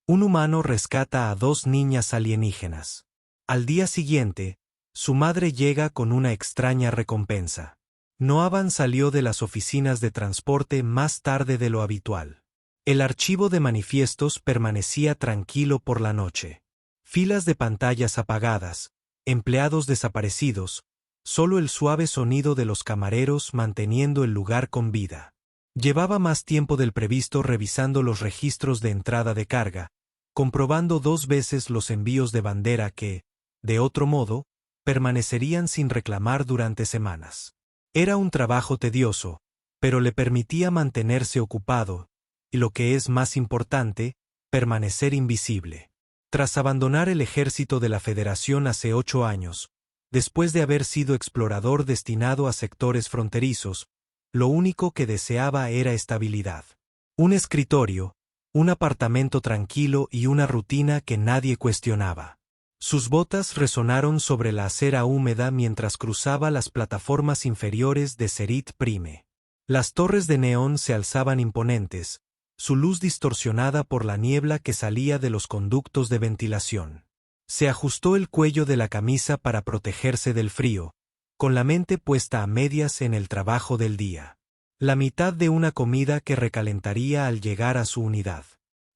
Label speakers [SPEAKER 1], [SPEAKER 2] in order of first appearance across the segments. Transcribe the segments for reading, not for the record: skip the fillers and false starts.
[SPEAKER 1] Un humano rescata a dos niñas alienígenas. Al día siguiente, su madre llega con una extraña recompensa. Noavan salió de las oficinas de transporte más tarde de lo habitual. El archivo de manifiestos permanecía tranquilo por la noche. Filas de pantallas apagadas, empleados desaparecidos, solo el suave sonido de los camareros manteniendo el lugar con vida. Llevaba más tiempo del previsto revisando los registros de entrada de carga, comprobando 2 veces los envíos de bandera que, de otro modo, permanecerían sin reclamar durante semanas. Era un trabajo tedioso, pero le permitía mantenerse ocupado, y lo que es más importante, permanecer invisible. Tras abandonar el ejército de la Federación hace 8 años, después de haber sido explorador destinado a sectores fronterizos, lo único que deseaba era estabilidad. Un escritorio, un apartamento tranquilo y una rutina que nadie cuestionaba. Sus botas resonaron sobre la acera húmeda mientras cruzaba las plataformas inferiores de Cerit Prime. Las torres de neón se alzaban imponentes, su luz distorsionada por la niebla que salía de los conductos de ventilación. Se ajustó el cuello de la camisa para protegerse del frío, con la mente puesta a medias en el trabajo del día. La mitad de una comida que recalentaría al llegar a su unidad.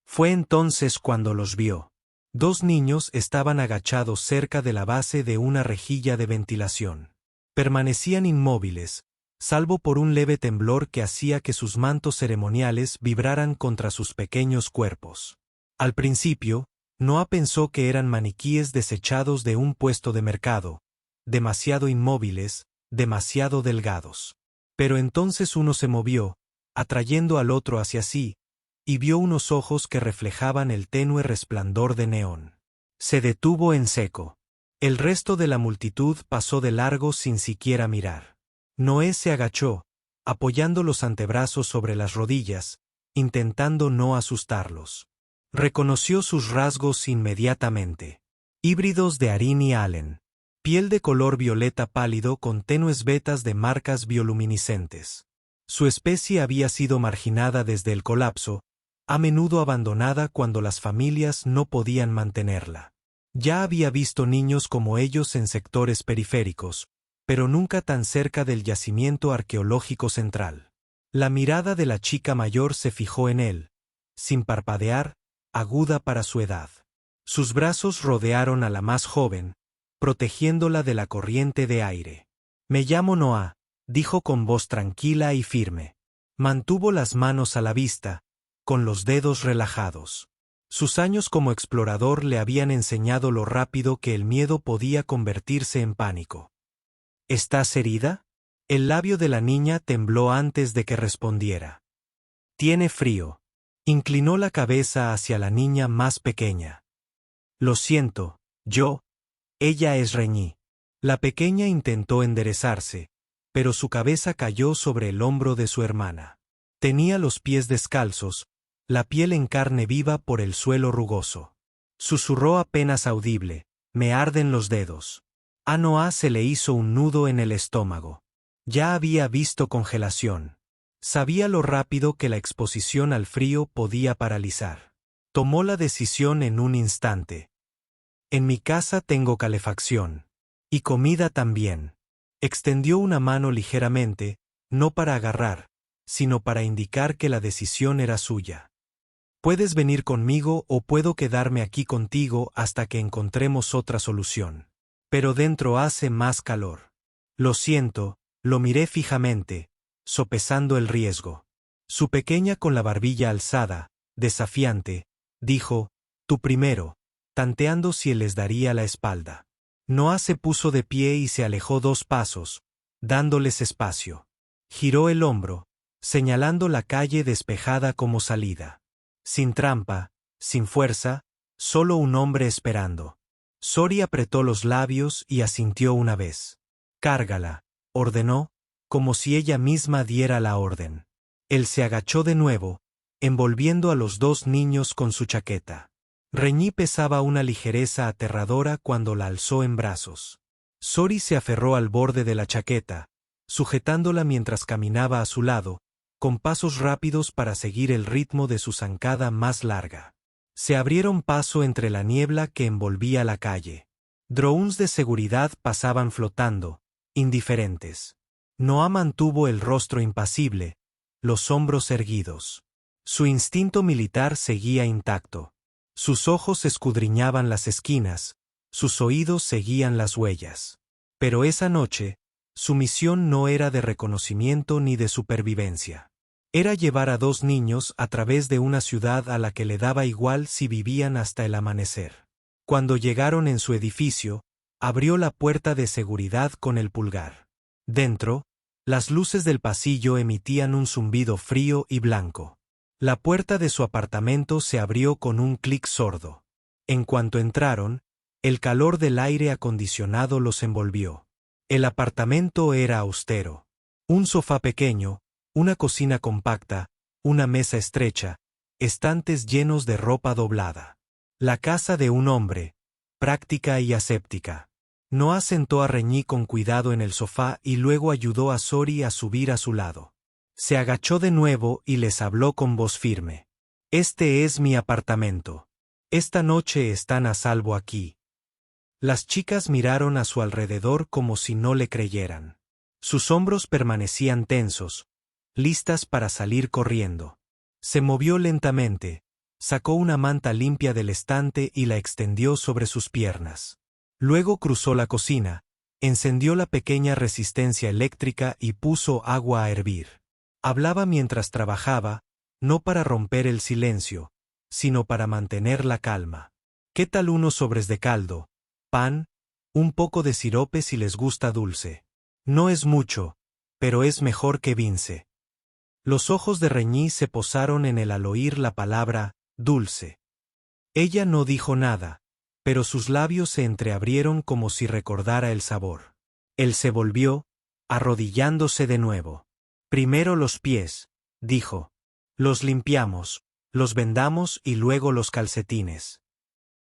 [SPEAKER 1] Fue entonces cuando los vio. 2 niños estaban agachados cerca de la base de una rejilla de ventilación. Permanecían inmóviles, salvo por un leve temblor que hacía que sus mantos ceremoniales vibraran contra sus pequeños cuerpos. Al principio, Noah pensó que eran maniquíes desechados de un puesto de mercado, demasiado inmóviles, demasiado delgados. Pero entonces uno se movió, atrayendo al otro hacia sí, y vio unos ojos que reflejaban el tenue resplandor de neón. Se detuvo en seco. El resto de la multitud pasó de largo sin siquiera mirar. Noé se agachó, apoyando los antebrazos sobre las rodillas, intentando no asustarlos. Reconoció sus rasgos inmediatamente. Híbridos de Arin y Allen. Piel de color violeta pálido con tenues vetas de marcas bioluminiscentes. Su especie había sido marginada desde el colapso, a menudo abandonada cuando las familias no podían mantenerla. Ya había visto niños como ellos en sectores periféricos, pero nunca tan cerca del yacimiento arqueológico central. La mirada de la chica mayor se fijó en él, sin parpadear, aguda para su edad. Sus brazos rodearon a la más joven, protegiéndola de la corriente de aire. «Me llamo Noah», dijo con voz tranquila y firme. Mantuvo las manos a la vista, con los dedos relajados. Sus años como explorador le habían enseñado lo rápido que el miedo podía convertirse en pánico. «¿Estás herida?». El labio de la niña tembló antes de que respondiera. «Tiene frío». Inclinó la cabeza hacia la niña más pequeña. «Lo siento, ella es Reñí». La pequeña intentó enderezarse, pero su cabeza cayó sobre el hombro de su hermana. Tenía los pies descalzos, la piel en carne viva por el suelo rugoso. Susurró apenas audible: «Me arden los dedos». A Noah se le hizo un nudo en el estómago. Ya había visto congelación. Sabía lo rápido que la exposición al frío podía paralizar. Tomó la decisión en un instante. «En mi casa tengo calefacción. Y comida también». Extendió una mano ligeramente, no para agarrar, sino para indicar que la decisión era suya. «Puedes venir conmigo o puedo quedarme aquí contigo hasta que encontremos otra solución. Pero dentro hace más calor». «Lo siento», lo miré fijamente, sopesando el riesgo. Su pequeña con la barbilla alzada, desafiante, dijo: «Tú primero», tanteando si él les daría la espalda. Noah se puso de pie y se alejó 2 pasos, dándoles espacio. Giró el hombro, señalando la calle despejada como salida. Sin trampa, sin fuerza, solo un hombre esperando. Sori apretó los labios y asintió una vez. «Cárgala», ordenó, como si ella misma diera la orden. Él se agachó de nuevo, envolviendo a los 2 niños con su chaqueta. Reñí pesaba una ligereza aterradora cuando la alzó en brazos. Sori se aferró al borde de la chaqueta, sujetándola mientras caminaba a su lado, con pasos rápidos para seguir el ritmo de su zancada más larga. Se abrieron paso entre la niebla que envolvía la calle. Drones de seguridad pasaban flotando, indiferentes. Noah mantuvo el rostro impasible, los hombros erguidos. Su instinto militar seguía intacto. Sus ojos escudriñaban las esquinas, sus oídos seguían las huellas. Pero esa noche, su misión no era de reconocimiento ni de supervivencia. Era llevar a dos niños a través de una ciudad a la que le daba igual si vivían hasta el amanecer. Cuando llegaron en su edificio, abrió la puerta de seguridad con el pulgar. Dentro, las luces del pasillo emitían un zumbido frío y blanco. La puerta de su apartamento se abrió con un clic sordo. En cuanto entraron, el calor del aire acondicionado los envolvió. El apartamento era austero. Un sofá pequeño, una cocina compacta, una mesa estrecha, estantes llenos de ropa doblada. La casa de un hombre, práctica y aséptica. Noah sentó a Reñí con cuidado en el sofá y luego ayudó a Sori a subir a su lado. Se agachó de nuevo y les habló con voz firme. Este es mi apartamento. Esta noche están a salvo aquí. Las chicas miraron a su alrededor como si no le creyeran. Sus hombros permanecían tensos, listas para salir corriendo. Se movió lentamente, sacó una manta limpia del estante y la extendió sobre sus piernas. Luego cruzó la cocina, encendió la pequeña resistencia eléctrica y puso agua a hervir. Hablaba mientras trabajaba, no para romper el silencio, sino para mantener la calma. ¿Qué tal unos sobres de caldo, pan, un poco de sirope si les gusta dulce? No es mucho, pero es mejor que Vince. Los ojos de Reñí se posaron en él al oír la palabra dulce. Ella no dijo nada, pero sus labios se entreabrieron como si recordara el sabor. Él se volvió, arrodillándose de nuevo. Primero los pies, dijo. Los limpiamos, los vendamos y luego los calcetines.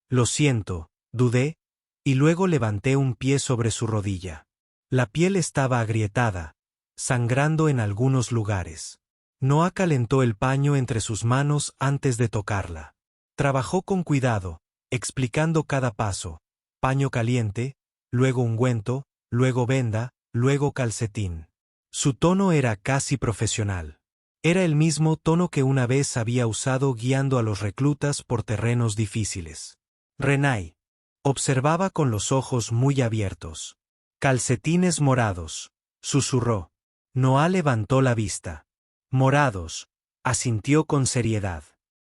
[SPEAKER 1] Lo siento, dudé, y luego levanté un pie sobre su rodilla. La piel estaba agrietada, sangrando en algunos lugares. Noah calentó el paño entre sus manos antes de tocarla. Trabajó con cuidado, explicando cada paso: paño caliente, luego ungüento, luego venda, luego calcetín. Su tono era casi profesional. Era el mismo tono que una vez había usado guiando a los reclutas por terrenos difíciles. Renai observaba con los ojos muy abiertos. Calcetines morados, susurró. Noah levantó la vista. Morados, asintió con seriedad.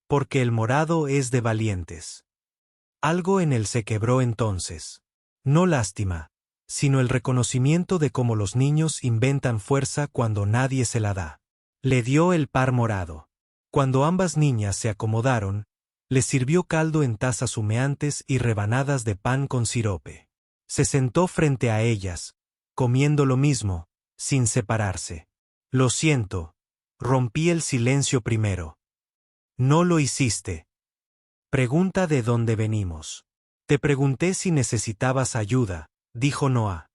[SPEAKER 1] Porque el morado es de valientes. Algo en él se quebró entonces. No lástima, sino el reconocimiento de cómo los niños inventan fuerza cuando nadie se la da. Le dio el par morado. Cuando ambas niñas se acomodaron, les sirvió caldo en tazas humeantes y rebanadas de pan con sirope. Se sentó frente a ellas, comiendo lo mismo, sin separarse. Lo siento, rompí el silencio primero. No lo hiciste. Pregunta de dónde venimos. Te pregunté si necesitabas ayuda, dijo Noah.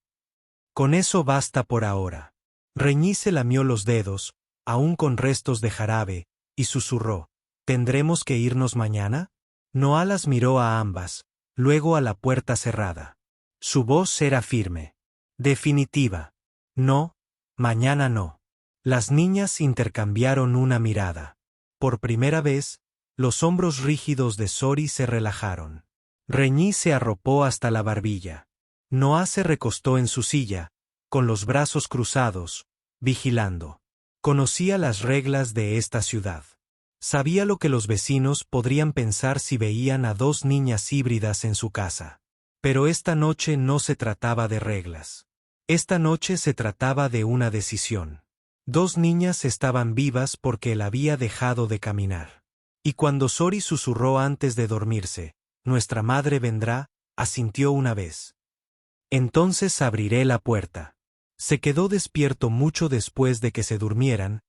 [SPEAKER 1] Con eso basta por ahora. Reñí se lamió los dedos, aún con restos de jarabe, y susurró. ¿Tendremos que irnos mañana? Noah las miró a ambas, luego a la puerta cerrada. Su voz era firme. Definitiva. No, mañana no. Las niñas intercambiaron una mirada. Por primera vez, los hombros rígidos de Sori se relajaron. Reñí se arropó hasta la barbilla. Noah se recostó en su silla, con los brazos cruzados, vigilando. Conocía las reglas de esta ciudad. Sabía lo que los vecinos podrían pensar si veían a dos niñas híbridas en su casa. Pero esta noche no se trataba de reglas. Esta noche se trataba de una decisión. Dos niñas estaban vivas porque él había dejado de caminar. Y cuando Sori susurró antes de dormirse, «Nuestra madre vendrá», asintió una vez. Entonces abriré la puerta. Se quedó despierto mucho después de que se durmieran,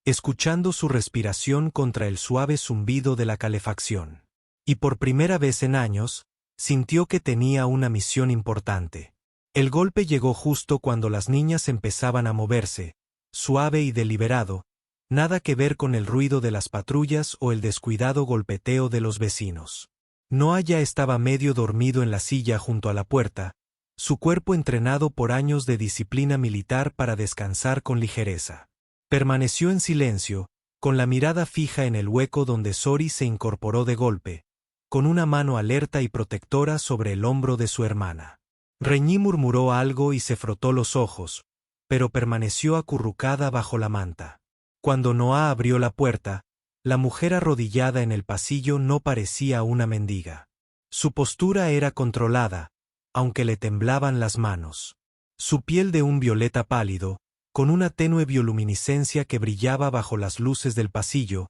[SPEAKER 1] escuchando su respiración contra el suave zumbido de la calefacción. Y por primera vez en años, sintió que tenía una misión importante. El golpe llegó justo cuando las niñas empezaban a moverse, suave y deliberado, Nada que ver con el ruido de las patrullas o el descuidado golpeteo de los vecinos. Noah ya estaba medio dormido en la silla junto a la puerta, su cuerpo entrenado por años de disciplina militar para descansar con ligereza. Permaneció en silencio, con la mirada fija en el hueco donde Sori se incorporó de golpe, con una mano alerta y protectora sobre el hombro de su hermana. Reñí murmuró algo y se frotó los ojos, pero permaneció acurrucada bajo la manta. Cuando Noah abrió la puerta, la mujer arrodillada en el pasillo no parecía una mendiga. Su postura era controlada, aunque le temblaban las manos. Su piel de un violeta pálido, con una tenue bioluminiscencia que brillaba bajo las luces del pasillo,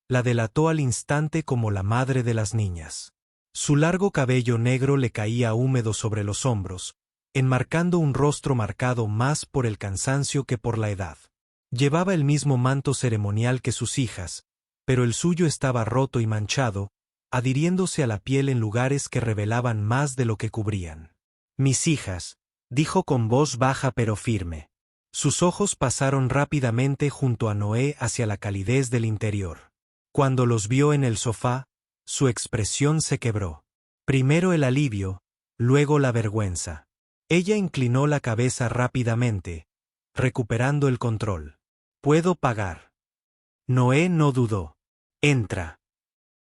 [SPEAKER 1] la delató al instante como la madre de las niñas. Su largo cabello negro le caía húmedo sobre los hombros, enmarcando un rostro marcado más por el cansancio que por la edad. Llevaba el mismo manto ceremonial que sus hijas, pero el suyo estaba roto y manchado, adhiriéndose a la piel en lugares que revelaban más de lo que cubrían. «Mis hijas», dijo con voz baja pero firme. Sus ojos pasaron rápidamente junto a Noé hacia la calidez del interior. Cuando los vio en el sofá, su expresión se quebró. Primero el alivio, luego la vergüenza. Ella inclinó la cabeza rápidamente, recuperando el control. «Puedo pagar». Noé no dudó. «Entra».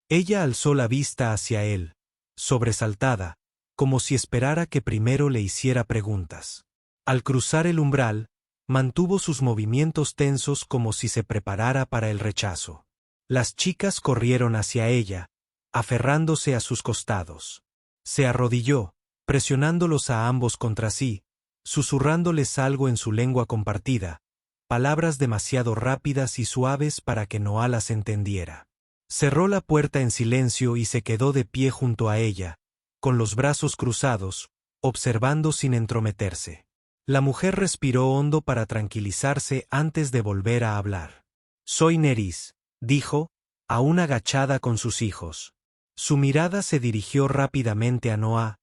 [SPEAKER 1] Ella alzó la vista hacia él, sobresaltada, como si esperara que primero le hiciera preguntas. Al cruzar el umbral, mantuvo sus movimientos tensos como si se preparara para el rechazo. Las chicas corrieron hacia ella, aferrándose a sus costados. Se arrodilló, presionándolos a ambos contra sí, susurrándoles algo en su lengua compartida, palabras demasiado rápidas y suaves para que Noah las entendiera. Cerró la puerta en silencio y se quedó de pie junto a ella, con los brazos cruzados, observando sin entrometerse. La mujer respiró hondo para tranquilizarse antes de volver a hablar. «Soy Nerys», dijo, aún agachada con sus hijos. Su mirada se dirigió rápidamente a Noah,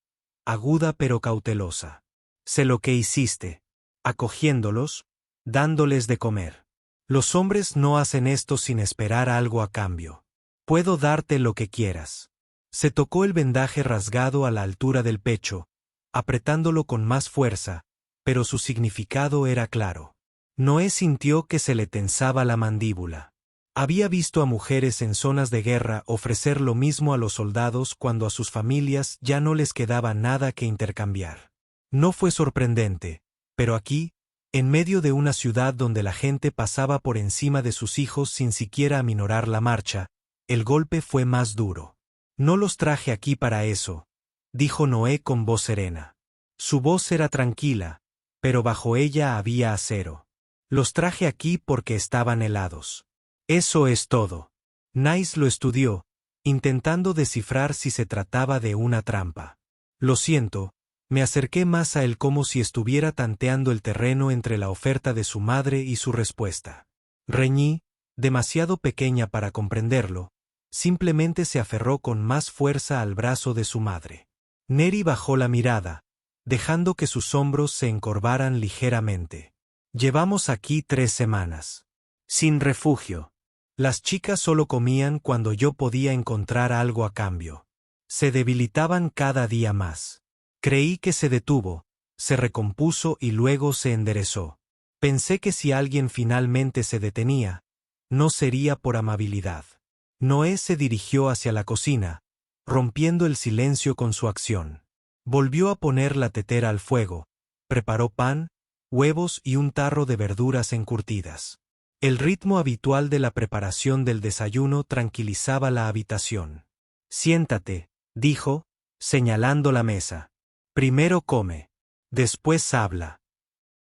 [SPEAKER 1] aguda pero cautelosa. «Sé lo que hiciste, acogiéndolos, dándoles de comer. Los hombres no hacen esto sin esperar algo a cambio. Puedo darte lo que quieras». Se tocó el vendaje rasgado a la altura del pecho, apretándolo con más fuerza, pero su significado era claro. Noé sintió que se le tensaba la mandíbula. Había visto a mujeres en zonas de guerra ofrecer lo mismo a los soldados cuando a sus familias ya no les quedaba nada que intercambiar. No fue sorprendente, pero aquí, en medio de una ciudad donde la gente pasaba por encima de sus hijos sin siquiera aminorar la marcha, el golpe fue más duro. «No los traje aquí para eso», dijo Noé con voz serena. Su voz era tranquila, pero bajo ella había acero. «Los traje aquí porque estaban helados. Eso es todo». Nice lo estudió, intentando descifrar si se trataba de una trampa. «Lo siento», me acerqué más a él como si estuviera tanteando el terreno entre la oferta de su madre y su respuesta. Reñí, demasiado pequeña para comprenderlo, simplemente se aferró con más fuerza al brazo de su madre. Neri bajó la mirada, dejando que sus hombros se encorvaran ligeramente. «Llevamos aquí 3 semanas. Sin refugio. Las chicas solo comían cuando yo podía encontrar algo a cambio. Se debilitaban cada día más. Creí que se detuvo, se recompuso y luego se enderezó. Pensé que si alguien finalmente se detenía, no sería por amabilidad». Noé se dirigió hacia la cocina, rompiendo el silencio con su acción. Volvió a poner la tetera al fuego, preparó pan, huevos y un tarro de verduras encurtidas. El ritmo habitual de la preparación del desayuno tranquilizaba la habitación. «Siéntate», dijo, señalando la mesa. «Primero come. Después habla».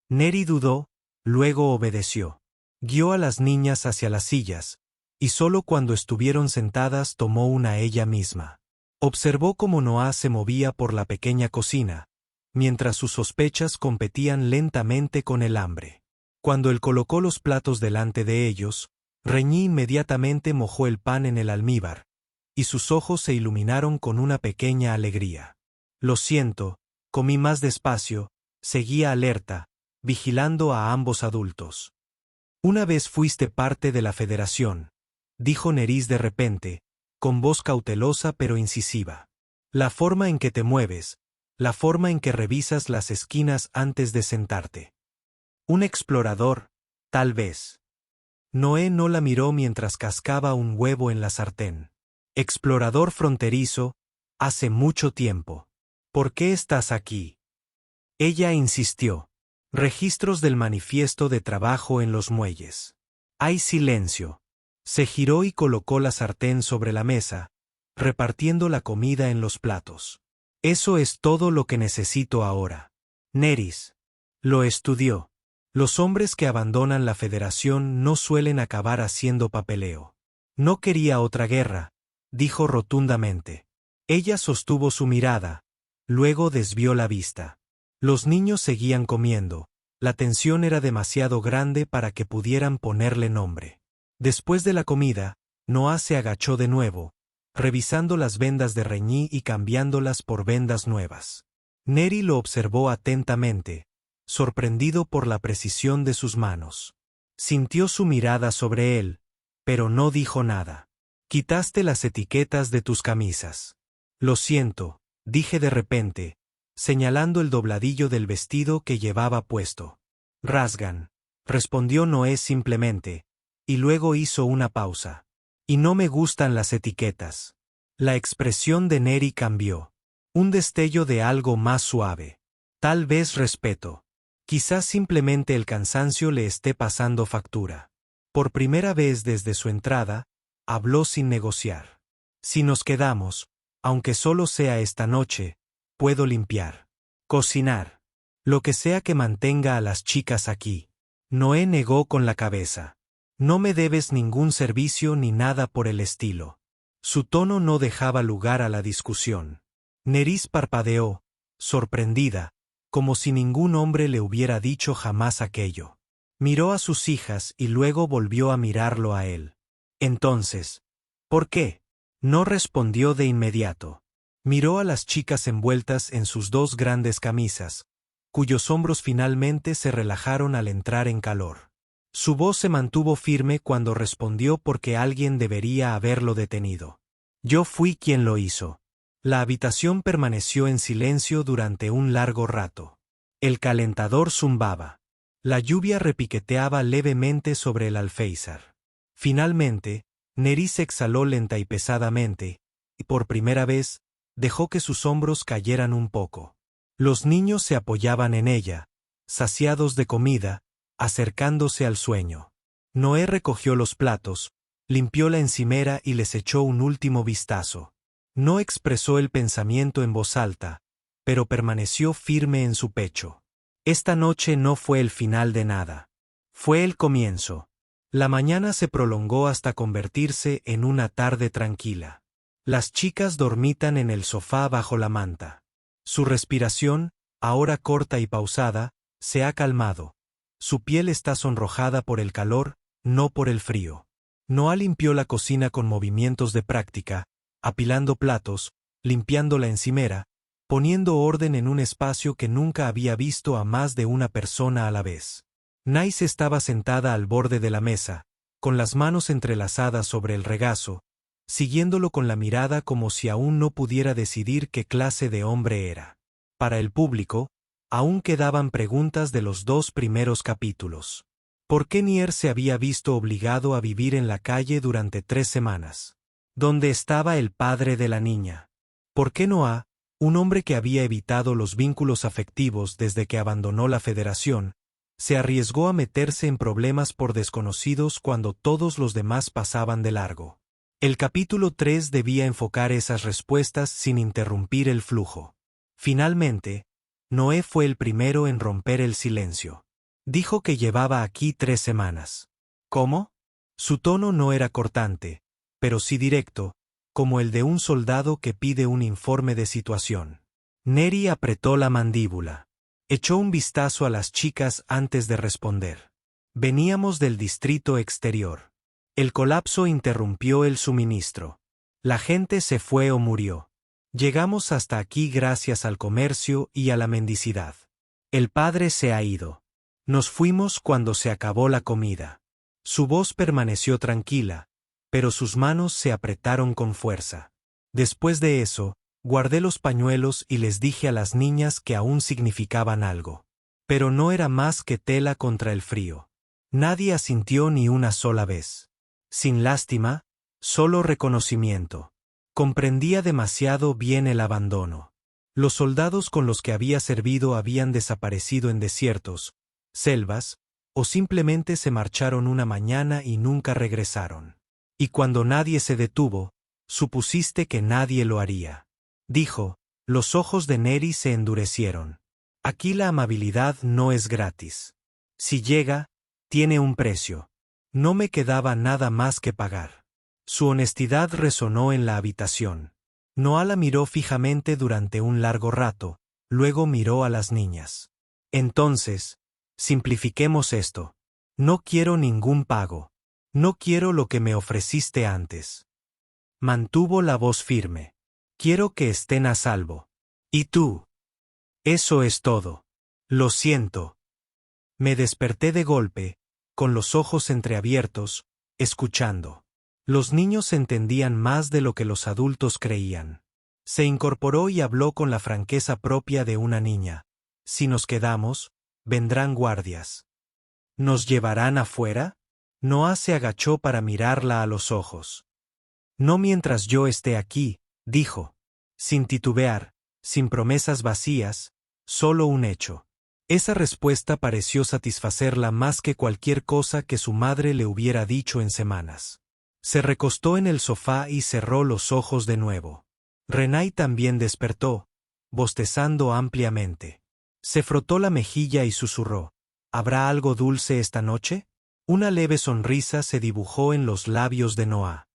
[SPEAKER 1] Neri dudó, luego obedeció. Guió a las niñas hacia las sillas, y solo cuando estuvieron sentadas tomó una ella misma. Observó cómo Noah se movía por la pequeña cocina, mientras sus sospechas competían lentamente con el hambre. Cuando él colocó los platos delante de ellos, Reñí inmediatamente mojó el pan en el almíbar, y sus ojos se iluminaron con una pequeña alegría. «Lo siento», comí más despacio, seguía alerta, vigilando a ambos adultos. Una vez fuiste parte de la federación, dijo Nerys de repente, con voz cautelosa pero incisiva. La forma en que te mueves, la forma en que revisas las esquinas antes de sentarte. Un explorador, tal vez. Noé no la miró mientras cascaba un huevo en la sartén. Explorador fronterizo, hace mucho tiempo. ¿Por qué estás aquí? Ella insistió. Registros del manifiesto de trabajo en los muelles. Hay silencio. Se giró y colocó la sartén sobre la mesa, repartiendo la comida en los platos. Eso es todo lo que necesito ahora. Nerys. Lo estudió. Los hombres que abandonan la Federación no suelen acabar haciendo papeleo. No quería otra guerra, dijo rotundamente. Ella sostuvo su mirada, luego desvió la vista. Los niños seguían comiendo. La tensión era demasiado grande para que pudieran ponerle nombre. Después de la comida, Noah se agachó de nuevo, revisando las vendas de Reñí y cambiándolas por vendas nuevas. Neri lo observó atentamente, sorprendido por la precisión de sus manos. Sintió su mirada sobre él, pero no dijo nada. Quitaste las etiquetas de tus camisas. Lo siento, dije de repente, señalando el dobladillo del vestido que llevaba puesto. Rasgan, respondió Noé simplemente, y luego hizo una pausa. Y no me gustan las etiquetas. La expresión de Neri cambió. Un destello de algo más suave. Tal vez respeto. Quizás simplemente el cansancio le esté pasando factura. Por primera vez desde su entrada, habló sin negociar. Si nos quedamos, aunque solo sea esta noche, puedo limpiar, cocinar, lo que sea que mantenga a las chicas aquí. Noé negó con la cabeza. No me debes ningún servicio ni nada por el estilo. Su tono no dejaba lugar a la discusión. Nerys parpadeó, sorprendida, como si ningún hombre le hubiera dicho jamás aquello. Miró a sus hijas y luego volvió a mirarlo a él. Entonces, ¿por qué? No respondió de inmediato. Miró a las chicas envueltas en sus dos grandes camisas, cuyos hombros finalmente se relajaron al entrar en calor. Su voz se mantuvo firme cuando respondió porque alguien debería haberlo detenido. Yo fui quien lo hizo. La habitación permaneció en silencio durante un largo rato. El calentador zumbaba. La lluvia repiqueteaba levemente sobre el alféizar. Finalmente, Nerys exhaló lenta y pesadamente, y por primera vez, dejó que sus hombros cayeran un poco. Los niños se apoyaban en ella, saciados de comida, acercándose al sueño. Noé recogió los platos, limpió la encimera y les echó un último vistazo. No expresó el pensamiento en voz alta, pero permaneció firme en su pecho. Esta noche no fue el final de nada. Fue el comienzo. La mañana se prolongó hasta convertirse en una tarde tranquila. Las chicas dormitan en el sofá bajo la manta. Su respiración, ahora corta y pausada, se ha calmado. Su piel está sonrojada por el calor, no por el frío. Noah limpió la cocina con movimientos de práctica, apilando platos, limpiando la encimera, poniendo orden en un espacio que nunca había visto a más de una persona a la vez. Nais estaba sentada al borde de la mesa, con las manos entrelazadas sobre el regazo, siguiéndolo con la mirada como si aún no pudiera decidir qué clase de hombre era. Para el público, aún quedaban preguntas de los 2 primeros capítulos. ¿Por qué Nier se había visto obligado a vivir en la calle durante 3 semanas? ¿Dónde estaba el padre de la niña? ¿Por qué Noah, un hombre que había evitado los vínculos afectivos desde que abandonó la Federación, se arriesgó a meterse en problemas por desconocidos cuando todos los demás pasaban de largo? El capítulo 3 debía enfocar esas respuestas sin interrumpir el flujo. Finalmente, Noé fue el primero en romper el silencio. Dijo que llevaba aquí 3 semanas. ¿Cómo? Su tono no era cortante, pero sí directo, como el de un soldado que pide un informe de situación. Neri apretó la mandíbula. Echó un vistazo a las chicas antes de responder. Veníamos del distrito exterior. El colapso interrumpió el suministro. La gente se fue o murió. Llegamos hasta aquí gracias al comercio y a la mendicidad. El padre se ha ido. Nos fuimos cuando se acabó la comida. Su voz permaneció tranquila, pero sus manos se apretaron con fuerza. Después de eso, guardé los pañuelos y les dije a las niñas que aún significaban algo. Pero no era más que tela contra el frío. Nadie asintió ni una sola vez. Sin lástima, solo reconocimiento. Comprendía demasiado bien el abandono. Los soldados con los que había servido habían desaparecido en desiertos, selvas, o simplemente se marcharon una mañana y nunca regresaron. Y cuando nadie se detuvo, supusiste que nadie lo haría. Dijo, los ojos de Neri se endurecieron. Aquí la amabilidad no es gratis. Si llega, tiene un precio. No me quedaba nada más que pagar. Su honestidad resonó en la habitación. Noah la miró fijamente durante un largo rato, luego miró a las niñas. Entonces, simplifiquemos esto. No quiero ningún pago. No quiero lo que me ofreciste antes. Mantuvo la voz firme. Quiero que estén a salvo. ¿Y tú? Eso es todo. Lo siento. Me desperté de golpe, con los ojos entreabiertos, escuchando. Los niños entendían más de lo que los adultos creían. Se incorporó y habló con la franqueza propia de una niña. Si nos quedamos, vendrán guardias. ¿Nos llevarán afuera? Noah se agachó para mirarla a los ojos. No mientras yo esté aquí, dijo. Sin titubear, sin promesas vacías, solo un hecho. Esa respuesta pareció satisfacerla más que cualquier cosa que su madre le hubiera dicho en semanas. Se recostó en el sofá y cerró los ojos de nuevo. Renai también despertó, bostezando ampliamente. Se frotó la mejilla y susurró, ¿habrá algo dulce esta noche? Una leve sonrisa se dibujó en los labios de Noah.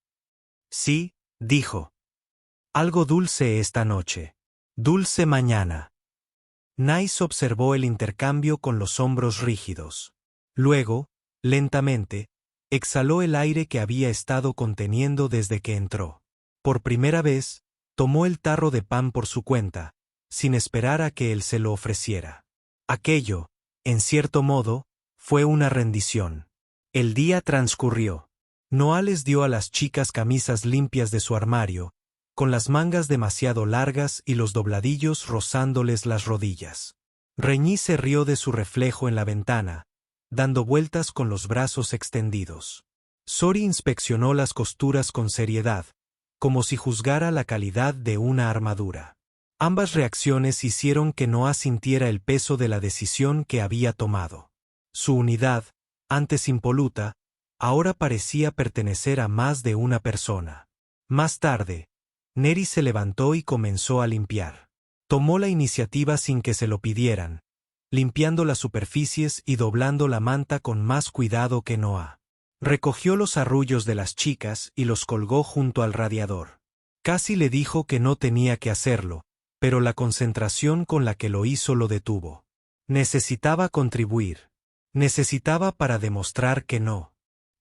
[SPEAKER 1] Sí, dijo. Algo dulce esta noche. Dulce mañana. Nice observó el intercambio con los hombros rígidos. Luego, lentamente, exhaló el aire que había estado conteniendo desde que entró. Por primera vez, tomó el tarro de pan por su cuenta, sin esperar a que él se lo ofreciera. Aquello, en cierto modo, fue una rendición. El día transcurrió. Noah les dio a las chicas camisas limpias de su armario, con las mangas demasiado largas y los dobladillos rozándoles las rodillas. Reñí se rió de su reflejo en la ventana, dando vueltas con los brazos extendidos. Sori inspeccionó las costuras con seriedad, como si juzgara la calidad de una armadura. Ambas reacciones hicieron que Noah sintiera el peso de la decisión que había tomado. Su unidad, antes impoluta, ahora parecía pertenecer a más de una persona. Más tarde, Neri se levantó y comenzó a limpiar. Tomó la iniciativa sin que se lo pidieran, limpiando las superficies y doblando la manta con más cuidado que Noah. Recogió los arrullos de las chicas y los colgó junto al radiador. Casi le dijo que no tenía que hacerlo, pero la concentración con la que lo hizo lo detuvo. Necesitaba contribuir. Necesitaba para demostrar que no.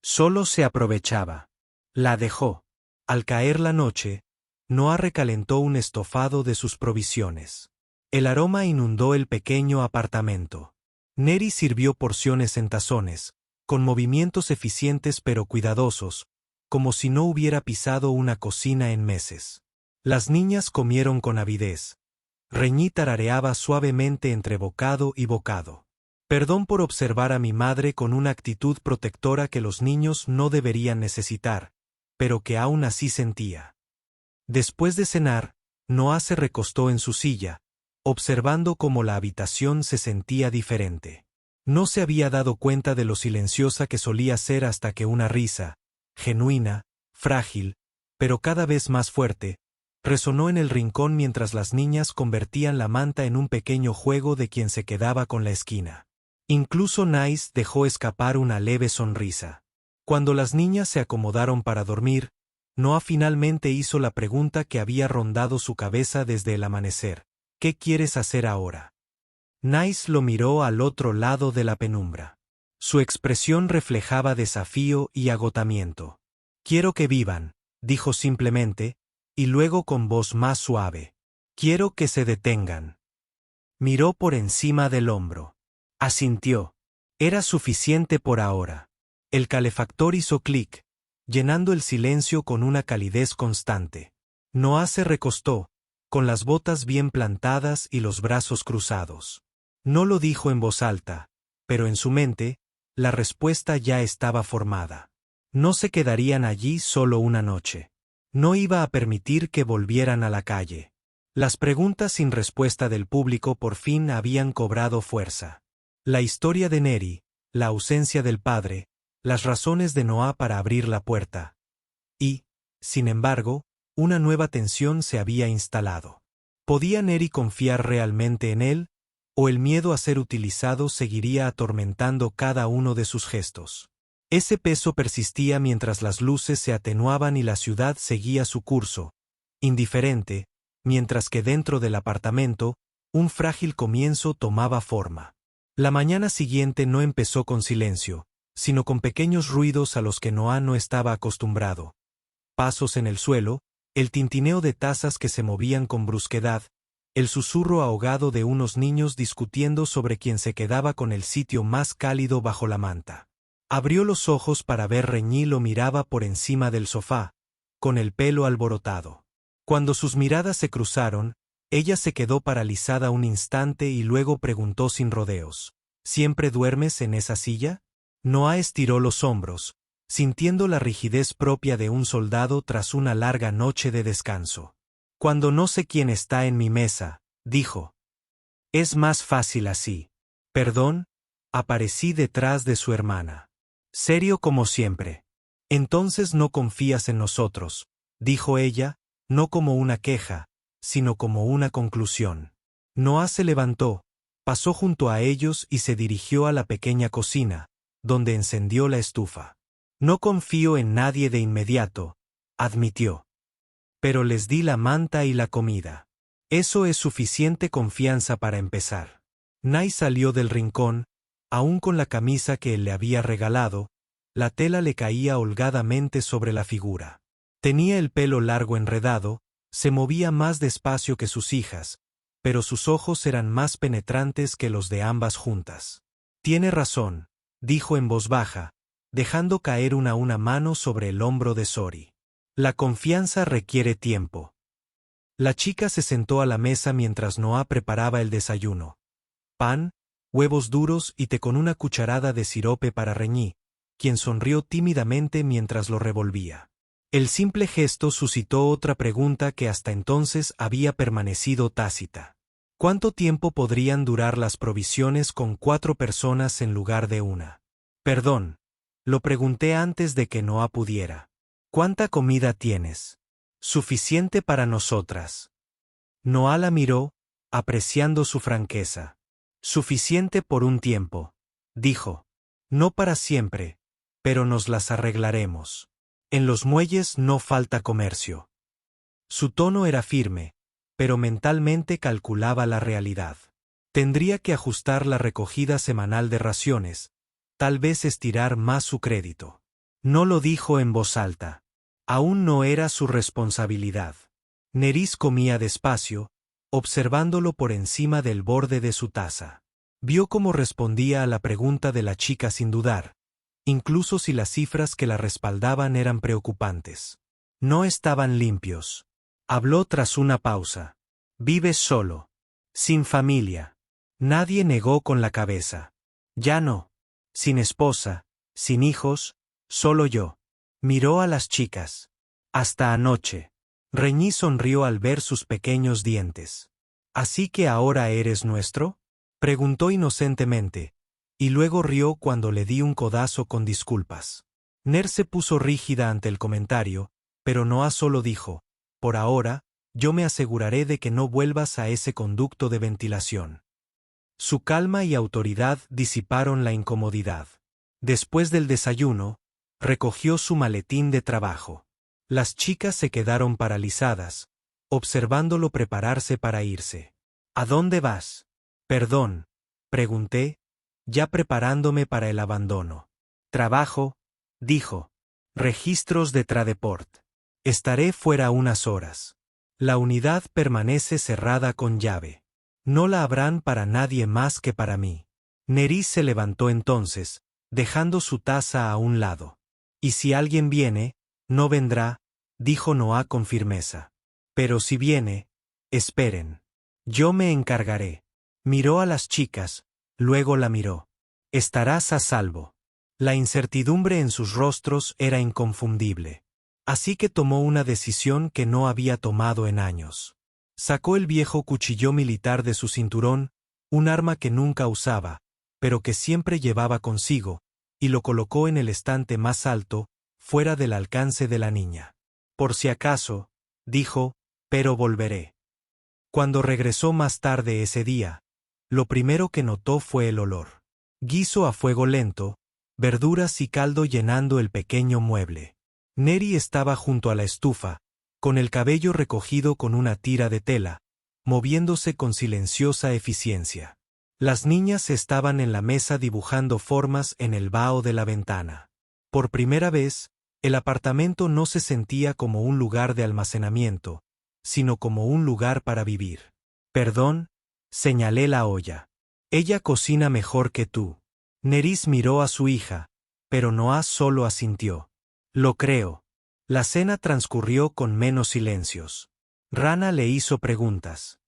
[SPEAKER 1] Solo se aprovechaba. La dejó. Al caer la noche, Noah recalentó un estofado de sus provisiones. El aroma inundó el pequeño apartamento. Neri sirvió porciones en tazones, con movimientos eficientes pero cuidadosos, como si no hubiera pisado una cocina en meses. Las niñas comieron con avidez. Reñí tarareaba suavemente entre bocado y bocado. Perdón por observar a mi madre con una actitud protectora que los niños no deberían necesitar, pero que aún así sentía. Después de cenar, Noah se recostó en su silla, observando cómo la habitación se sentía diferente. No se había dado cuenta de lo silenciosa que solía ser hasta que una risa, genuina, frágil, pero cada vez más fuerte, resonó en el rincón mientras las niñas convertían la manta en un pequeño juego de quien se quedaba con la esquina. Incluso Nice dejó escapar una leve sonrisa. Cuando las niñas se acomodaron para dormir, Noah finalmente hizo la pregunta que había rondado su cabeza desde el amanecer. ¿Qué quieres hacer ahora? Nice lo miró al otro lado de la penumbra. Su expresión reflejaba desafío y agotamiento. Quiero que vivan, dijo simplemente, y luego con voz más suave. Quiero que se detengan. Miró por encima del hombro. Asintió. Era suficiente por ahora. El calefactor hizo clic, llenando el silencio con una calidez constante. Noah se recostó, con las botas bien plantadas y los brazos cruzados. No lo dijo en voz alta, pero en su mente, la respuesta ya estaba formada. No se quedarían allí solo una noche. No iba a permitir que volvieran a la calle. Las preguntas sin respuesta del público por fin habían cobrado fuerza. La historia de Neri, la ausencia del padre, las razones de Noah para abrir la puerta. Y, sin embargo, una nueva tensión se había instalado. ¿Podía Neri confiar realmente en él, o el miedo a ser utilizado seguiría atormentando cada uno de sus gestos? Ese peso persistía mientras las luces se atenuaban y la ciudad seguía su curso, indiferente, mientras que dentro del apartamento, un frágil comienzo tomaba forma. La mañana siguiente no empezó con silencio, sino con pequeños ruidos a los que Noah no estaba acostumbrado. Pasos en el suelo, el tintineo de tazas que se movían con brusquedad, el susurro ahogado de unos niños discutiendo sobre quién se quedaba con el sitio más cálido bajo la manta. Abrió los ojos para ver Reñí lo miraba por encima del sofá, con el pelo alborotado. Cuando sus miradas se cruzaron, ella se quedó paralizada un instante y luego preguntó sin rodeos: ¿Siempre duermes en esa silla? Noah estiró los hombros, sintiendo la rigidez propia de un soldado tras una larga noche de descanso. Cuando no sé quién está en mi mesa, dijo. Es más fácil así. Perdón, aparecí detrás de su hermana. Serio como siempre. Entonces no confías en nosotros, dijo ella, no como una queja, sino como una conclusión. Noah se levantó, pasó junto a ellos y se dirigió a la pequeña cocina, donde encendió la estufa. No confío en nadie de inmediato, admitió. Pero les di la manta y la comida. Eso es suficiente confianza para empezar. Nai salió del rincón, aún con la camisa que él le había regalado, la tela le caía holgadamente sobre la figura. Tenía el pelo largo enredado, se movía más despacio que sus hijas, pero sus ojos eran más penetrantes que los de ambas juntas. Tiene razón, dijo en voz baja, dejando caer una mano sobre el hombro de Sori. La confianza requiere tiempo. La chica se sentó a la mesa mientras Noah preparaba el desayuno. Pan, huevos duros y té con una cucharada de sirope para Reñí, quien sonrió tímidamente mientras lo revolvía. El simple gesto suscitó otra pregunta que hasta entonces había permanecido tácita. ¿Cuánto tiempo podrían durar las provisiones con 4 personas en lugar de una? Perdón, lo pregunté antes de que Noah pudiera. ¿Cuánta comida tienes? Suficiente para nosotras. Noah la miró, apreciando su franqueza. Suficiente por un tiempo, dijo. No para siempre, pero nos las arreglaremos. En los muelles no falta comercio. Su tono era firme, pero mentalmente calculaba la realidad. Tendría que ajustar la recogida semanal de raciones, tal vez estirar más su crédito. No lo dijo en voz alta. Aún no era su responsabilidad. Nerys comía despacio, observándolo por encima del borde de su taza. Vio cómo respondía a la pregunta de la chica sin dudar, incluso si las cifras que la respaldaban eran preocupantes. No estaban limpios. Habló tras una pausa. Vives solo. Sin familia. Nadie negó con la cabeza. Ya no. Sin esposa, sin hijos, solo yo. Miró a las chicas. Hasta anoche. Reñí sonrió al ver sus pequeños dientes. ¿Así que ahora eres nuestro? Preguntó inocentemente, y luego rió cuando le di un codazo con disculpas. Ner se puso rígida ante el comentario, pero Noah solo dijo, por ahora, yo me aseguraré de que no vuelvas a ese conducto de ventilación. Su calma y autoridad disiparon la incomodidad. Después del desayuno, recogió su maletín de trabajo. Las chicas se quedaron paralizadas, observándolo prepararse para irse. ¿A dónde vas? Perdón, pregunté, ya preparándome para el abandono. Trabajo, dijo. Registros de Tradeport. Estaré fuera unas horas. La unidad permanece cerrada con llave. No la habrán para nadie más que para mí. Nerys se levantó entonces, dejando su taza a un lado. «Y si alguien viene, no vendrá», dijo Noah con firmeza. «Pero si viene, esperen. Yo me encargaré». Miró a las chicas, luego la miró. «Estarás a salvo». La incertidumbre en sus rostros era inconfundible. Así que tomó una decisión que no había tomado en años. Sacó el viejo cuchillo militar de su cinturón, un arma que nunca usaba, pero que siempre llevaba consigo, y lo colocó en el estante más alto, fuera del alcance de la niña. «Por si acaso», dijo, «pero volveré». Cuando regresó más tarde ese día, lo primero que notó fue el olor. Guiso a fuego lento, verduras y caldo llenando el pequeño mueble. Neri estaba junto a la estufa, con el cabello recogido con una tira de tela, moviéndose con silenciosa eficiencia. Las niñas estaban en la mesa dibujando formas en el vaho de la ventana. Por primera vez, el apartamento no se sentía como un lugar de almacenamiento, sino como un lugar para vivir. «Perdón», señalé la olla. «Ella cocina mejor que tú». Nerys miró a su hija, pero Noah solo asintió. «Lo creo». La cena transcurrió con menos silencios. Rana le hizo preguntas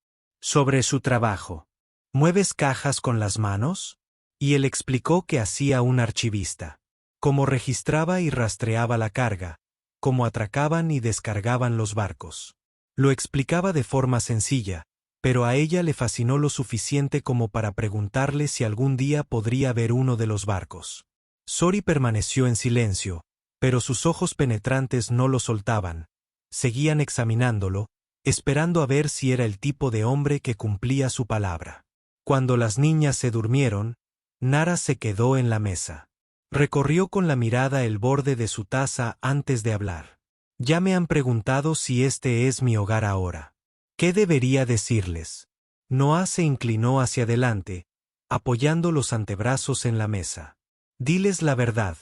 [SPEAKER 1] sobre su trabajo. «¿Mueves cajas con las manos?» Y él explicó que hacía un archivista. Cómo registraba y rastreaba la carga, cómo atracaban y descargaban los barcos. Lo explicaba de forma sencilla, pero a ella le fascinó lo suficiente como para preguntarle si algún día podría ver uno de los barcos. Sori permaneció en silencio, pero sus ojos penetrantes no lo soltaban. Seguían examinándolo, esperando a ver si era el tipo de hombre que cumplía su palabra. Cuando las niñas se durmieron, Nara se quedó en la mesa. Recorrió con la mirada el borde de su taza antes de hablar. «Ya me han preguntado si este es mi hogar ahora. ¿Qué debería decirles?» Noah se inclinó hacia adelante, apoyando los antebrazos en la mesa. «Diles la verdad,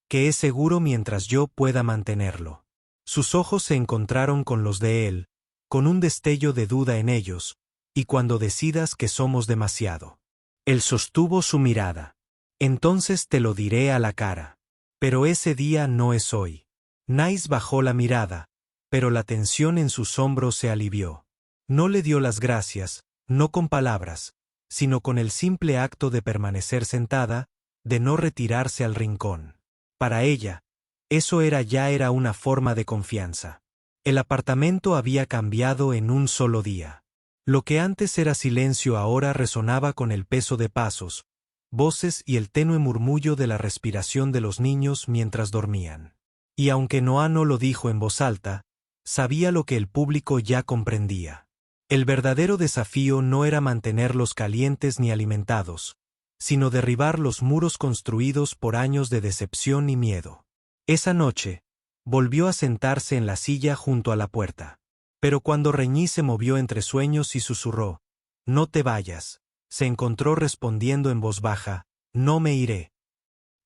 [SPEAKER 1] que es seguro mientras yo pueda mantenerlo». Sus ojos se encontraron con los de él, con un destello de duda en ellos, «y cuando decidas que somos demasiado». Él sostuvo su mirada. «Entonces te lo diré a la cara. Pero ese día no es hoy». Nice bajó la mirada, pero la tensión en sus hombros se alivió. No le dio las gracias, no con palabras, sino con el simple acto de permanecer sentada, de no retirarse al rincón. Para ella, eso ya era una forma de confianza. El apartamento había cambiado en un solo día. Lo que antes era silencio ahora resonaba con el peso de pasos, voces y el tenue murmullo de la respiración de los niños mientras dormían. Y aunque Noah no lo dijo en voz alta, sabía lo que el público ya comprendía. El verdadero desafío no era mantenerlos calientes ni alimentados, sino derribar los muros construidos por años de decepción y miedo. Esa noche, volvió a sentarse en la silla junto a la puerta. Pero cuando Reñí se movió entre sueños y susurró, «No te vayas», se encontró respondiendo en voz baja, «No me iré».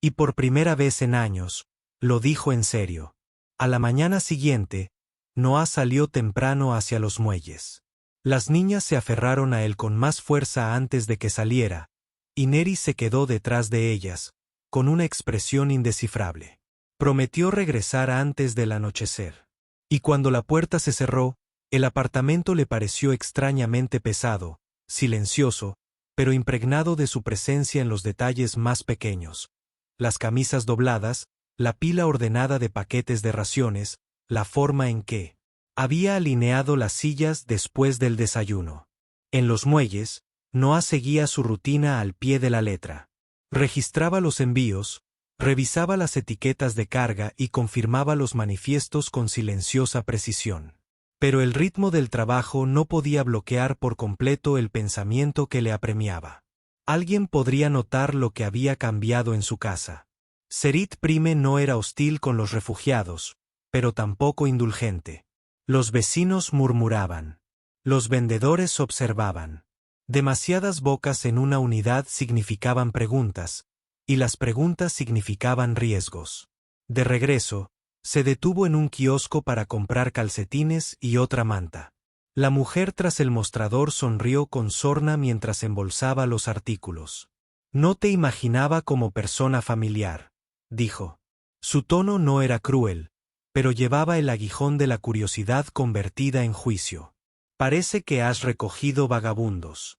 [SPEAKER 1] Y por primera vez en años, lo dijo en serio. A la mañana siguiente, Noah salió temprano hacia los muelles. Las niñas se aferraron a él con más fuerza antes de que saliera, y Neri se quedó detrás de ellas, con una expresión indescifrable. Prometió regresar antes del anochecer. Y cuando la puerta se cerró, el apartamento le pareció extrañamente pesado, silencioso, pero impregnado de su presencia en los detalles más pequeños. Las camisas dobladas, la pila ordenada de paquetes de raciones, la forma en que había alineado las sillas después del desayuno. En los muelles, Noah seguía su rutina al pie de la letra. Registraba los envíos, revisaba las etiquetas de carga y confirmaba los manifiestos con silenciosa precisión. Pero el ritmo del trabajo no podía bloquear por completo el pensamiento que le apremiaba. Alguien podría notar lo que había cambiado en su casa. Serit Prime no era hostil con los refugiados, pero tampoco indulgente. Los vecinos murmuraban. Los vendedores observaban. Demasiadas bocas en una unidad significaban preguntas, y las preguntas significaban riesgos. De regreso, se detuvo en un kiosco para comprar calcetines y otra manta. La mujer tras el mostrador sonrió con sorna mientras embolsaba los artículos. No te imaginaba como persona familiar, dijo. Su tono no era cruel, pero llevaba el aguijón de la curiosidad convertida en juicio. Parece que has recogido vagabundos.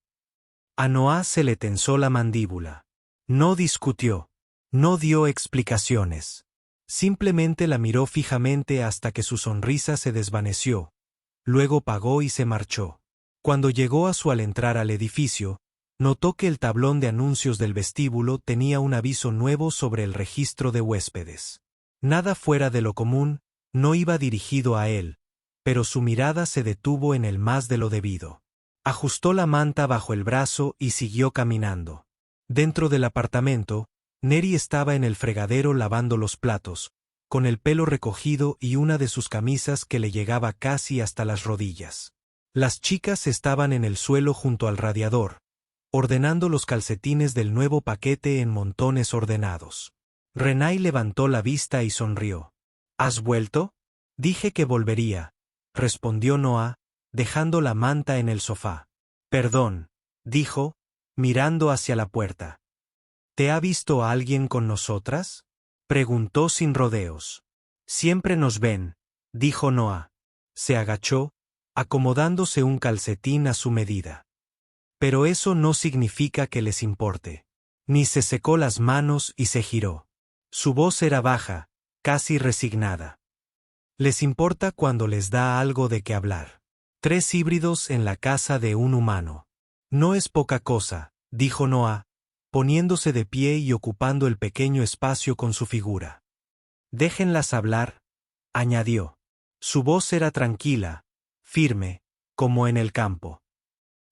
[SPEAKER 1] A Noah se le tensó la mandíbula. No discutió. No dio explicaciones. Simplemente la miró fijamente hasta que su sonrisa se desvaneció. Luego pagó y se marchó. Cuando llegó al entrar al edificio, notó que el tablón de anuncios del vestíbulo tenía un aviso nuevo sobre el registro de huéspedes. Nada fuera de lo común, no iba dirigido a él, pero su mirada se detuvo en él más de lo debido. Ajustó la manta bajo el brazo y siguió caminando. Dentro del apartamento, Neri estaba en el fregadero lavando los platos, con el pelo recogido y una de sus camisas que le llegaba casi hasta las rodillas. Las chicas estaban en el suelo junto al radiador, ordenando los calcetines del nuevo paquete en montones ordenados. Renai levantó la vista y sonrió. ¿Has vuelto? Dije que volvería, respondió Noah, dejando la manta en el sofá. Perdón, dijo, mirando hacia la puerta. ¿Te ha visto alguien con nosotras? Preguntó sin rodeos. Siempre nos ven, dijo Noah. Se agachó, acomodándose un calcetín a su medida. Pero eso no significa que les importe. Ni se secó las manos y se giró. Su voz era baja, casi resignada. Les importa cuando les da algo de qué hablar. 3 híbridos en la casa de un humano. No es poca cosa, dijo Noah, poniéndose de pie y ocupando el pequeño espacio con su figura. Déjenlas hablar, añadió. Su voz era tranquila, firme, como en el campo.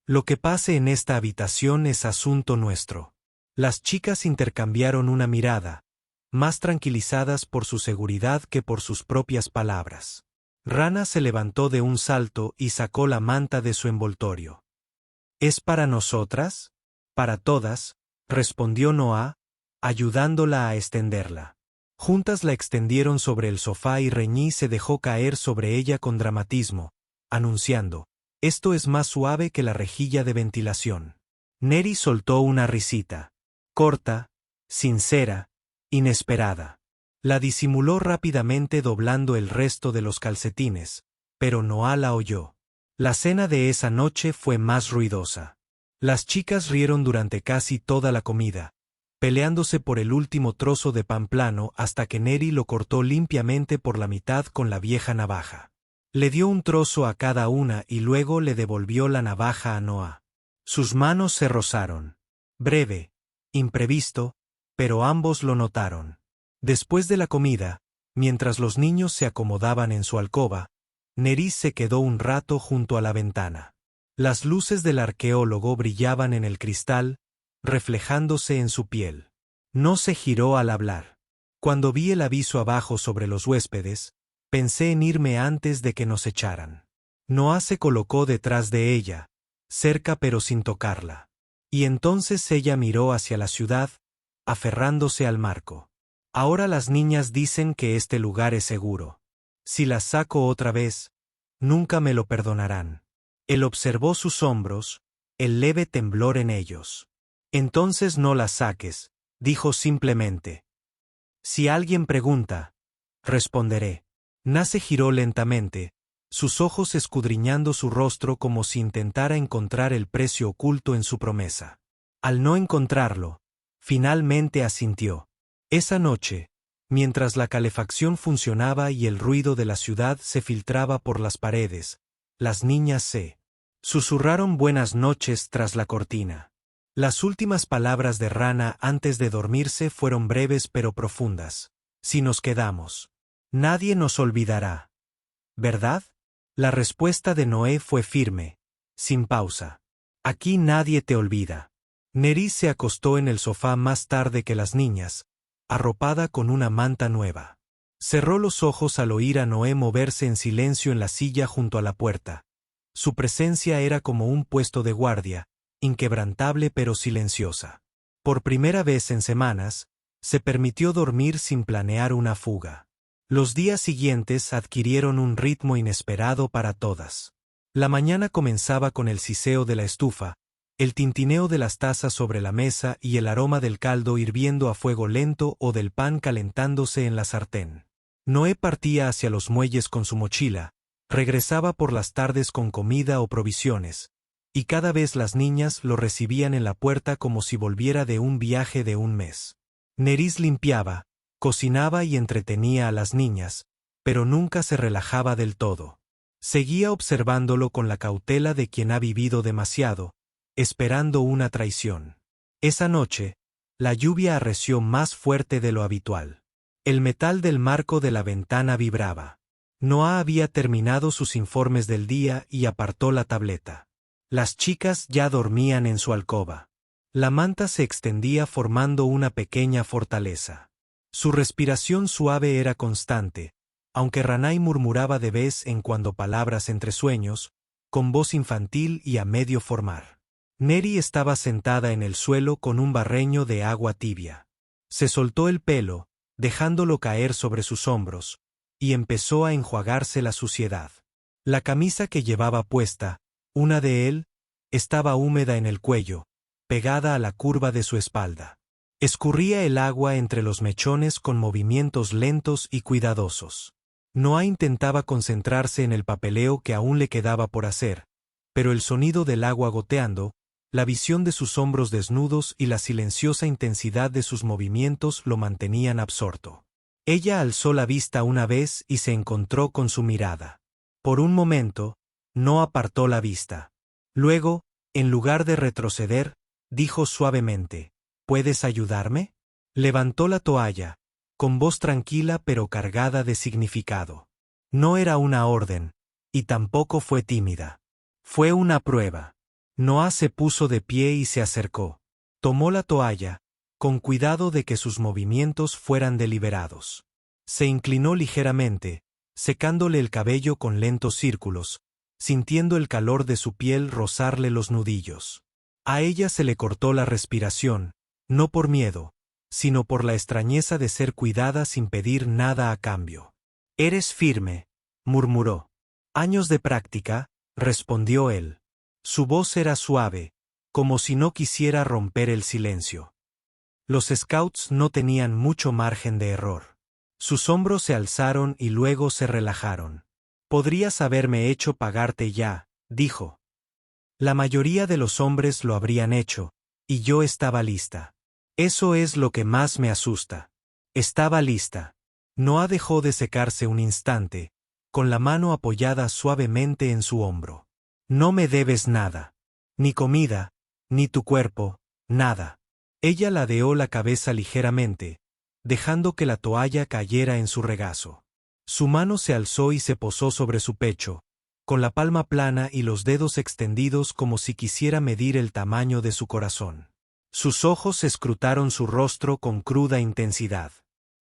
[SPEAKER 1] Lo que pase en esta habitación es asunto nuestro. Las chicas intercambiaron una mirada, más tranquilizadas por su seguridad que por sus propias palabras. Rana se levantó de un salto y sacó la manta de su envoltorio. ¿Es para nosotras? Para todas, respondió Noah, ayudándola a extenderla. Juntas la extendieron sobre el sofá y Reñí se dejó caer sobre ella con dramatismo, anunciando, «Esto es más suave que la rejilla de ventilación». Neri soltó una risita. Corta, sincera, inesperada. La disimuló rápidamente doblando el resto de los calcetines, pero Noah la oyó. La cena de esa noche fue más ruidosa. Las chicas rieron durante casi toda la comida, peleándose por el último trozo de pan plano hasta que Neri lo cortó limpiamente por la mitad con la vieja navaja. Le dio un trozo a cada una y luego le devolvió la navaja a Noah. Sus manos se rozaron. Breve, imprevisto, pero ambos lo notaron. Después de la comida, mientras los niños se acomodaban en su alcoba, Neri se quedó un rato junto a la ventana. Las luces del arqueólogo brillaban en el cristal, reflejándose en su piel. No se giró al hablar. Cuando vi el aviso abajo sobre los huéspedes, pensé en irme antes de que nos echaran. Noah se colocó detrás de ella, cerca pero sin tocarla. Y entonces ella miró hacia la ciudad, aferrándose al marco. Ahora las niñas dicen que este lugar es seguro. Si las saco otra vez, nunca me lo perdonarán. Él observó sus hombros, el leve temblor en ellos. Entonces no las saques, dijo simplemente. Si alguien pregunta, responderé. Nace giró lentamente, sus ojos escudriñando su rostro como si intentara encontrar el precio oculto en su promesa. Al no encontrarlo, finalmente asintió. Esa noche, mientras la calefacción funcionaba y el ruido de la ciudad se filtraba por las paredes, las niñas se susurraron buenas noches tras la cortina. Las últimas palabras de Rana antes de dormirse fueron breves pero profundas. Si nos quedamos, nadie nos olvidará. ¿Verdad? La respuesta de Noé fue firme, sin pausa. Aquí nadie te olvida. Neri se acostó en el sofá más tarde que las niñas, arropada con una manta nueva. Cerró los ojos al oír a Noé moverse en silencio en la silla junto a la puerta. Su presencia era como un puesto de guardia, inquebrantable pero silenciosa. Por primera vez en semanas, se permitió dormir sin planear una fuga. Los días siguientes adquirieron un ritmo inesperado para todas. La mañana comenzaba con el siseo de la estufa, el tintineo de las tazas sobre la mesa y el aroma del caldo hirviendo a fuego lento o del pan calentándose en la sartén. Noé partía hacia los muelles con su mochila, regresaba por las tardes con comida o provisiones, y cada vez las niñas lo recibían en la puerta como si volviera de un viaje de un mes. Nerys limpiaba, cocinaba y entretenía a las niñas, pero nunca se relajaba del todo. Seguía observándolo con la cautela de quien ha vivido demasiado, esperando una traición. Esa noche, la lluvia arreció más fuerte de lo habitual. El metal del marco de la ventana vibraba. Noah había terminado sus informes del día y apartó la tableta. Las chicas ya dormían en su alcoba. La manta se extendía formando una pequeña fortaleza. Su respiración suave era constante, aunque Ranai murmuraba de vez en cuando palabras entre sueños, con voz infantil y a medio formar. Neri estaba sentada en el suelo con un barreño de agua tibia. Se soltó el pelo, dejándolo caer sobre sus hombros, y empezó a enjuagarse la suciedad. La camisa que llevaba puesta, una de él, estaba húmeda en el cuello, pegada a la curva de su espalda. Escurría el agua entre los mechones con movimientos lentos y cuidadosos. Noah intentaba concentrarse en el papeleo que aún le quedaba por hacer, pero el sonido del agua goteando, la visión de sus hombros desnudos y la silenciosa intensidad de sus movimientos lo mantenían absorto. Ella alzó la vista una vez y se encontró con su mirada. Por un momento, no apartó la vista. Luego, en lugar de retroceder, dijo suavemente, ¿puedes ayudarme? Levantó la toalla, con voz tranquila pero cargada de significado. No era una orden, y tampoco fue tímida. Fue una prueba. Noah se puso de pie y se acercó. Tomó la toalla, con cuidado de que sus movimientos fueran deliberados. Se inclinó ligeramente, secándole el cabello con lentos círculos, sintiendo el calor de su piel rozarle los nudillos. A ella se le cortó la respiración, no por miedo, sino por la extrañeza de ser cuidada sin pedir nada a cambio. «Eres firme», murmuró. «Años de práctica», respondió él. Su voz era suave, como si no quisiera romper el silencio. Los scouts no tenían mucho margen de error. Sus hombros se alzaron y luego se relajaron. «Podrías haberme hecho pagarte ya», dijo. La mayoría de los hombres lo habrían hecho, y yo estaba lista. Eso es lo que más me asusta. Estaba lista. Noah dejó de secarse un instante, con la mano apoyada suavemente en su hombro. «No me debes nada. Ni comida, ni tu cuerpo, nada». Ella ladeó la cabeza ligeramente, dejando que la toalla cayera en su regazo. Su mano se alzó y se posó sobre su pecho, con la palma plana y los dedos extendidos como si quisiera medir el tamaño de su corazón. Sus ojos escrutaron su rostro con cruda intensidad.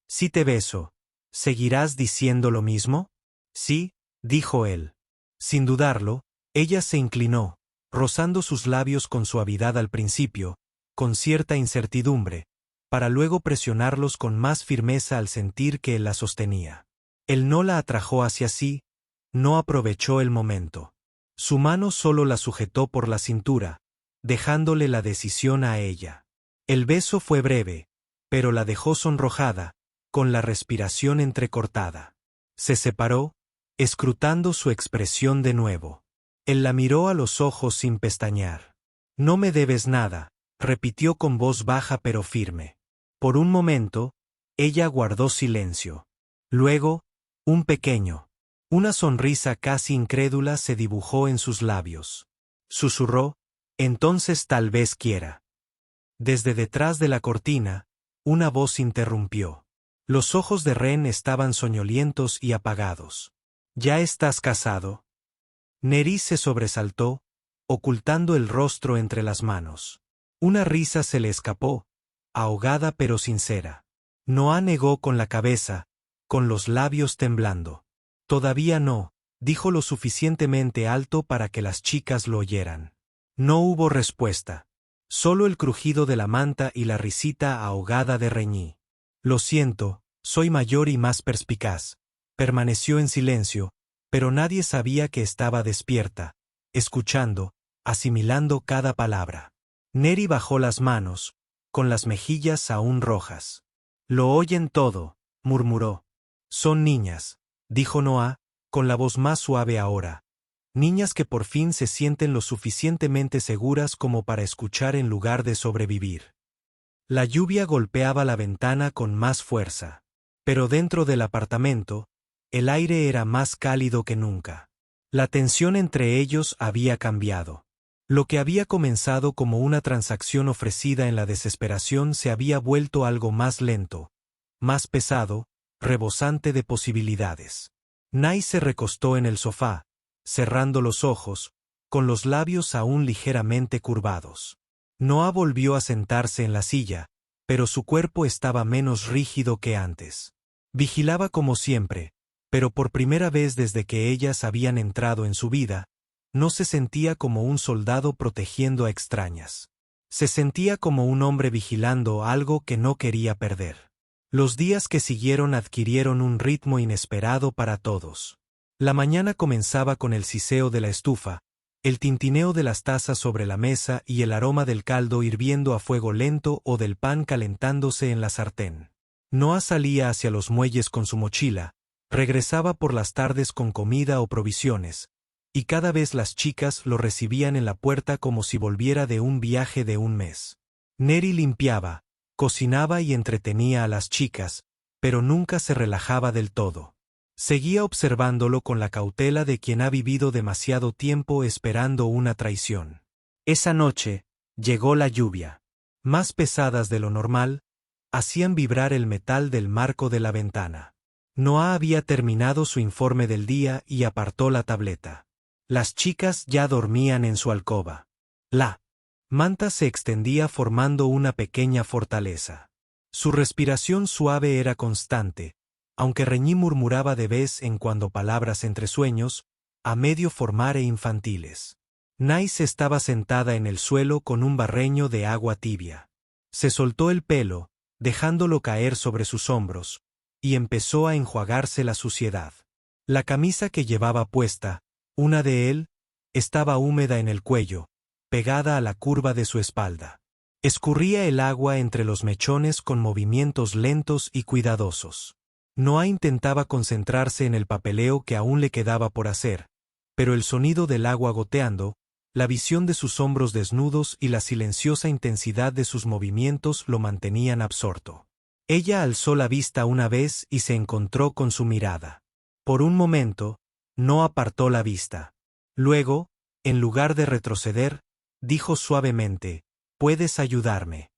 [SPEAKER 1] «Si te beso, ¿seguirás diciendo lo mismo?» «Sí», dijo él. Sin dudarlo, ella se inclinó, rozando sus labios con suavidad al principio, con cierta incertidumbre, para luego presionarlos con más firmeza al sentir que él la sostenía. Él no la atrajo hacia sí, no aprovechó el momento. Su mano solo la sujetó por la cintura, dejándole la decisión a ella. El beso fue breve, pero la dejó sonrojada, con la respiración entrecortada. Se separó, escrutando su expresión de nuevo. Él la miró a los ojos sin pestañear. «No me debes nada», repitió con voz baja pero firme. Por un momento, ella guardó silencio. Luego, una sonrisa casi incrédula se dibujó en sus labios. Susurró, «Entonces tal vez quiera». Desde detrás de la cortina, una voz interrumpió. Los ojos de Ren estaban soñolientos y apagados. «¿Ya estás casado?» Nerys se sobresaltó, ocultando el rostro entre las manos. Una risa se le escapó, ahogada pero sincera. Noah negó con la cabeza, con los labios temblando. «Todavía no», dijo lo suficientemente alto para que las chicas lo oyeran. No hubo respuesta. Solo el crujido de la manta y la risita ahogada de Reñí. «Lo siento, soy mayor y más perspicaz». Permaneció en silencio, pero nadie sabía que estaba despierta, escuchando, asimilando cada palabra. Neri bajó las manos, con las mejillas aún rojas. Lo oyen todo, murmuró. Son niñas, dijo Noah, con la voz más suave ahora. Niñas que por fin se sienten lo suficientemente seguras como para escuchar en lugar de sobrevivir. La lluvia golpeaba la ventana con más fuerza. Pero dentro del apartamento, el aire era más cálido que nunca. La tensión entre ellos había cambiado. Lo que había comenzado como una transacción ofrecida en la desesperación se había vuelto algo más lento, más pesado, rebosante de posibilidades. Nai se recostó en el sofá, cerrando los ojos, con los labios aún ligeramente curvados. Noah volvió a sentarse en la silla, pero su cuerpo estaba menos rígido que antes. Vigilaba como siempre, pero por primera vez desde que ellas habían entrado en su vida, no se sentía como un soldado protegiendo a extrañas. Se sentía como un hombre vigilando algo que no quería perder. Los días que siguieron adquirieron un ritmo inesperado para todos. La mañana comenzaba con el siseo de la estufa, el tintineo de las tazas sobre la mesa y el aroma del caldo hirviendo a fuego lento o del pan calentándose en la sartén. Noah salía hacia los muelles con su mochila, regresaba por las tardes con comida o provisiones, y cada vez las chicas lo recibían en la puerta como si volviera de un viaje de un mes. Neri limpiaba, cocinaba y entretenía a las chicas, pero nunca se relajaba del todo. Seguía observándolo con la cautela de quien ha vivido demasiado tiempo esperando una traición. Esa noche, llegó la lluvia. Más pesadas de lo normal, hacían vibrar el metal del marco de la ventana. Noah había terminado su informe del día y apartó la tableta. Las chicas ya dormían en su alcoba. La manta se extendía formando una pequeña fortaleza. Su respiración suave era constante, aunque Reñí murmuraba de vez en cuando palabras entre sueños, a medio formar e infantiles. Nice estaba sentada en el suelo con un barreño de agua tibia. Se soltó el pelo, dejándolo caer sobre sus hombros, y empezó a enjuagarse la suciedad. La camisa que llevaba puesta, una de él, estaba húmeda en el cuello, pegada a la curva de su espalda. Escurría el agua entre los mechones con movimientos lentos y cuidadosos. Noah intentaba concentrarse en el papeleo que aún le quedaba por hacer, pero el sonido del agua goteando, la visión de sus hombros desnudos y la silenciosa intensidad de sus movimientos lo mantenían absorto. Ella alzó la vista una vez y se encontró con su mirada. Por un momento, no apartó la vista. Luego, en lugar de retroceder, dijo suavemente, «¿Puedes ayudarme?».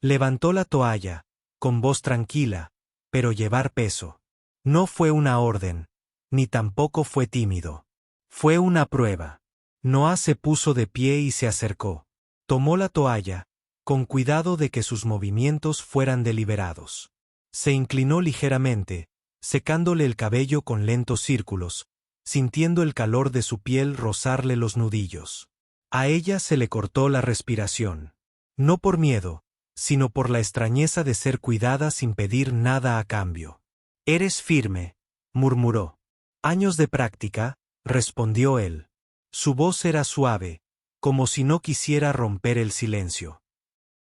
[SPEAKER 1] Levantó la toalla, con voz tranquila, pero llevar peso. No fue una orden, ni tampoco fue tímido. Fue una prueba. Noah se puso de pie y se acercó. Tomó la toalla, con cuidado de que sus movimientos fueran deliberados. Se inclinó ligeramente, secándole el cabello con lentos círculos, sintiendo el calor de su piel rozarle los nudillos. A ella se le cortó la respiración. No por miedo, sino por la extrañeza de ser cuidada sin pedir nada a cambio. «Eres firme», murmuró. «Años de práctica», respondió él. Su voz era suave, como si no quisiera romper el silencio.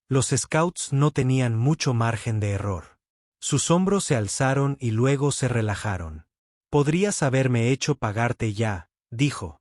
[SPEAKER 1] Los scouts no tenían mucho margen de error. Sus hombros se alzaron y luego se relajaron. «Podrías haberme hecho pagarte ya», dijo.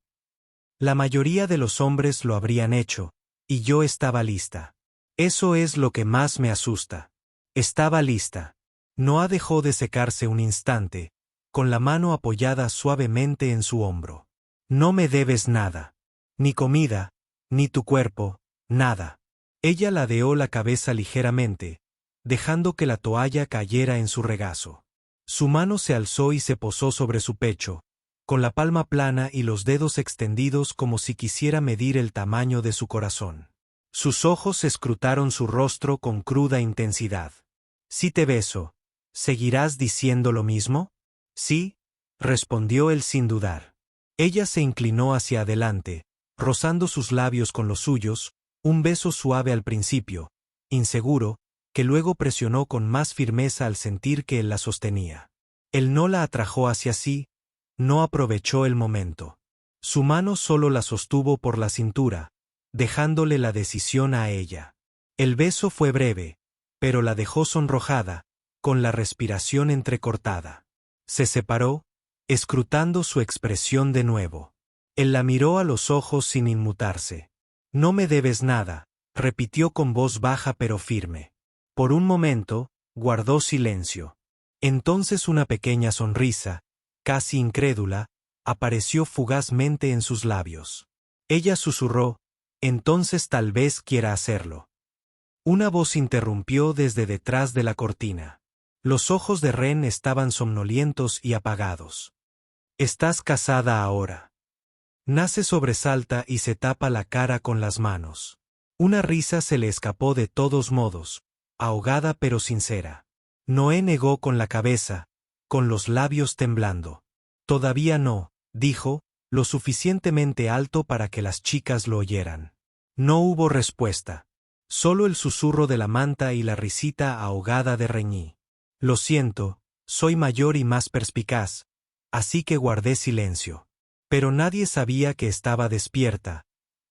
[SPEAKER 1] La mayoría de los hombres lo habrían hecho, y yo estaba lista. Eso es lo que más me asusta. Estaba lista. Noah dejó de secarse un instante, con la mano apoyada suavemente en su hombro. «No me debes nada. Ni comida, ni tu cuerpo, nada». Ella ladeó la cabeza ligeramente, dejando que la toalla cayera en su regazo. Su mano se alzó y se posó sobre su pecho, con la palma plana y los dedos extendidos como si quisiera medir el tamaño de su corazón. Sus ojos escrutaron su rostro con cruda intensidad. «Si te beso, ¿seguirás diciendo lo mismo?». «Sí», respondió él sin dudar. Ella se inclinó hacia adelante, rozando sus labios con los suyos, un beso suave al principio, inseguro, que luego presionó con más firmeza al sentir que él la sostenía. Él no la atrajo hacia sí, no aprovechó el momento. Su mano solo la sostuvo por la cintura, dejándole la decisión a ella. El beso fue breve, pero la dejó sonrojada, con la respiración entrecortada. Se separó, escrutando su expresión de nuevo. Él la miró a los ojos sin inmutarse. «No me debes nada», repitió con voz baja pero firme. Por un momento, guardó silencio. Entonces una pequeña sonrisa, casi incrédula, apareció fugazmente en sus labios. Ella susurró: «Entonces tal vez quiera hacerlo». Una voz interrumpió desde detrás de la cortina. Los ojos de Ren estaban somnolientos y apagados. «Estás casada ahora». Nace sobresalta y se tapa la cara con las manos. Una risa se le escapó de todos modos, ahogada pero sincera. Noé negó con la cabeza, con los labios temblando. «Todavía no», dijo, lo suficientemente alto para que las chicas lo oyeran. No hubo respuesta. Solo el susurro de la manta y la risita ahogada de Reñí. «Lo siento, soy mayor y más perspicaz», así que guardé silencio. Pero nadie sabía que estaba despierta,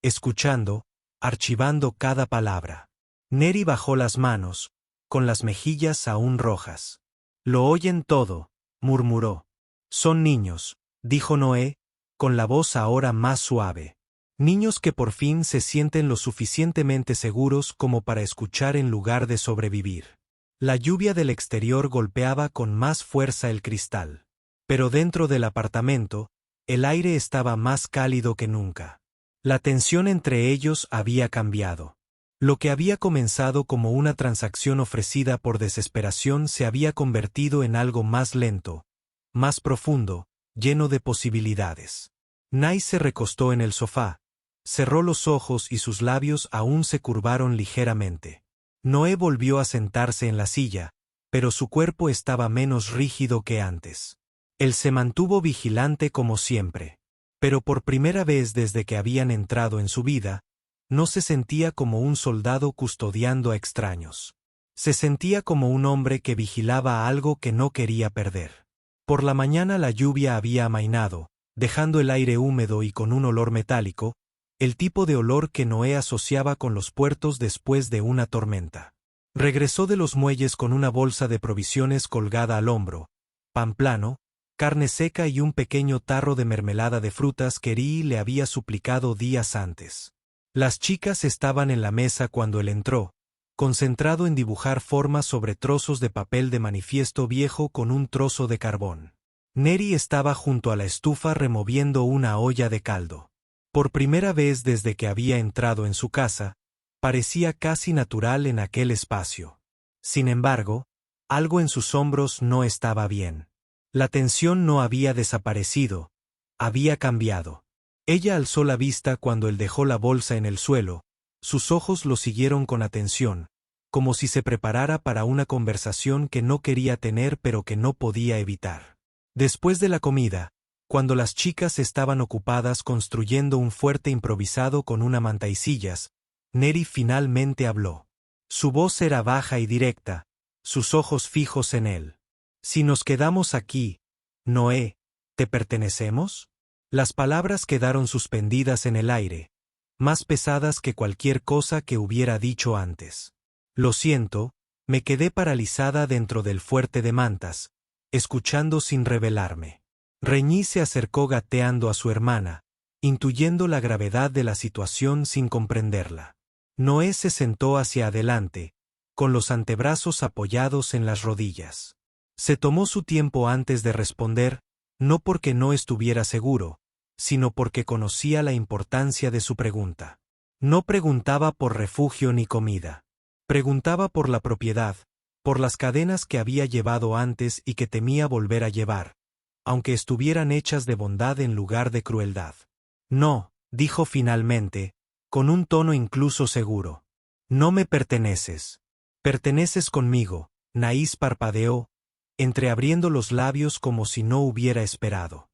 [SPEAKER 1] escuchando, archivando cada palabra. Neri bajó las manos, con las mejillas aún rojas. «Lo oyen todo», murmuró. «Son niños», dijo Noé, con la voz ahora más suave. «Niños que por fin se sienten lo suficientemente seguros como para escuchar en lugar de sobrevivir». La lluvia del exterior golpeaba con más fuerza el cristal. Pero dentro del apartamento, el aire estaba más cálido que nunca. La tensión entre ellos había cambiado. Lo que había comenzado como una transacción ofrecida por desesperación se había convertido en algo más lento, más profundo, lleno de posibilidades. Nai se recostó en el sofá, cerró los ojos y sus labios aún se curvaron ligeramente. Noé volvió a sentarse en la silla, pero su cuerpo estaba menos rígido que antes. Él se mantuvo vigilante como siempre. Pero por primera vez desde que habían entrado en su vida, no se sentía como un soldado custodiando a extraños. Se sentía como un hombre que vigilaba algo que no quería perder. Por la mañana la lluvia había amainado, dejando el aire húmedo y con un olor metálico, el tipo de olor que Noé asociaba con los puertos después de una tormenta. Regresó de los muelles con una bolsa de provisiones colgada al hombro, pan plano, carne seca y un pequeño tarro de mermelada de frutas que Ri le había suplicado días antes. Las chicas estaban en la mesa cuando él entró, concentrado en dibujar formas sobre trozos de papel de manifiesto viejo con un trozo de carbón. Neri estaba junto a la estufa removiendo una olla de caldo. Por primera vez desde que había entrado en su casa, parecía casi natural en aquel espacio. Sin embargo, algo en sus hombros no estaba bien. La tensión no había desaparecido, había cambiado. Ella alzó la vista cuando él dejó la bolsa en el suelo, sus ojos lo siguieron con atención, como si se preparara para una conversación que no quería tener pero que no podía evitar. Después de la comida, cuando las chicas estaban ocupadas construyendo un fuerte improvisado con una manta y sillas, Neri finalmente habló. Su voz era baja y directa, sus ojos fijos en él. «Si nos quedamos aquí, Noé, ¿te pertenecemos?» Las palabras quedaron suspendidas en el aire, más pesadas que cualquier cosa que hubiera dicho antes. «Lo siento», me quedé paralizada dentro del fuerte de mantas, escuchando sin revelarme. Reñí se acercó gateando a su hermana, intuyendo la gravedad de la situación sin comprenderla. Noé se sentó hacia adelante, con los antebrazos apoyados en las rodillas. Se tomó su tiempo antes de responder, no porque no estuviera seguro, sino porque conocía la importancia de su pregunta. No preguntaba por refugio ni comida. Preguntaba por la propiedad, por las cadenas que había llevado antes y que temía volver a llevar, aunque estuvieran hechas de bondad en lugar de crueldad. «No», dijo finalmente, con un tono incluso seguro. «No me perteneces. Perteneces conmigo», Naís parpadeó, entreabriendo los labios como si no hubiera esperado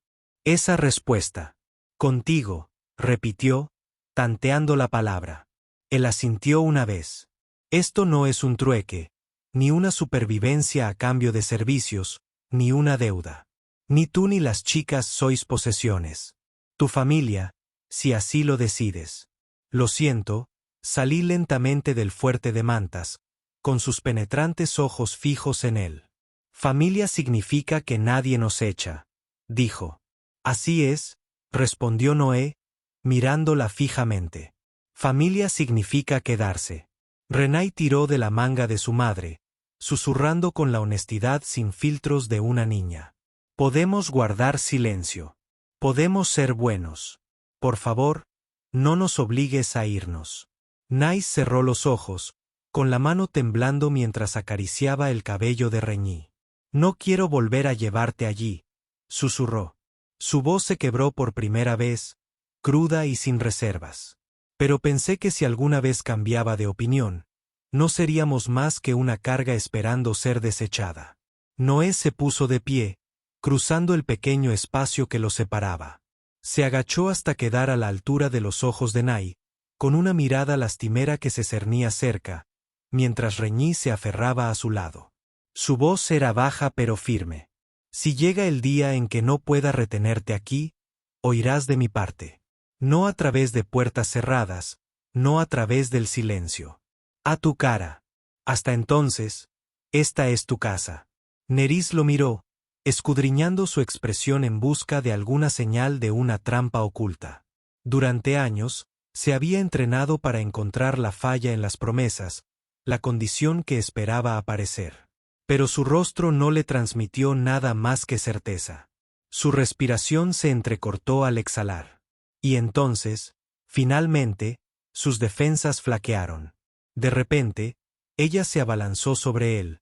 [SPEAKER 1] esa respuesta. «Contigo», repitió, tanteando la palabra. Él asintió una vez. «Esto no es un trueque, ni una supervivencia a cambio de servicios, ni una deuda. Ni tú ni las chicas sois posesiones. Tu familia, si así lo decides. Lo siento, salí lentamente del fuerte de mantas, con sus penetrantes ojos fijos en él. Familia significa que nadie nos echa, dijo. Así es, respondió Noé, mirándola fijamente. Familia significa quedarse. Renai tiró de la manga de su madre, susurrando con la honestidad sin filtros de una niña. Podemos guardar silencio. Podemos ser buenos. Por favor, no nos obligues a irnos. Nai cerró los ojos, con la mano temblando mientras acariciaba el cabello de Reñí. No quiero volver a llevarte allí, susurró. Su voz se quebró por primera vez, cruda y sin reservas. Pero pensé que si alguna vez cambiaba de opinión, no seríamos más que una carga esperando ser desechada. Noé se puso de pie, cruzando el pequeño espacio que los separaba. Se agachó hasta quedar a la altura de los ojos de Nai, con una mirada lastimera que se cernía cerca, mientras Reñí se aferraba a su lado. Su voz era baja pero firme. Si llega el día en que no pueda retenerte aquí, oirás de mi parte. No a través de puertas cerradas, no a través del silencio. A tu cara. Hasta entonces, esta es tu casa. Nerys lo miró, escudriñando su expresión en busca de alguna señal de una trampa oculta. Durante años, se había entrenado para encontrar la falla en las promesas, la condición que esperaba aparecer. Pero su rostro no le transmitió nada más que certeza. Su respiración se entrecortó al exhalar. Y entonces, finalmente, sus defensas flaquearon. De repente, ella se abalanzó sobre él,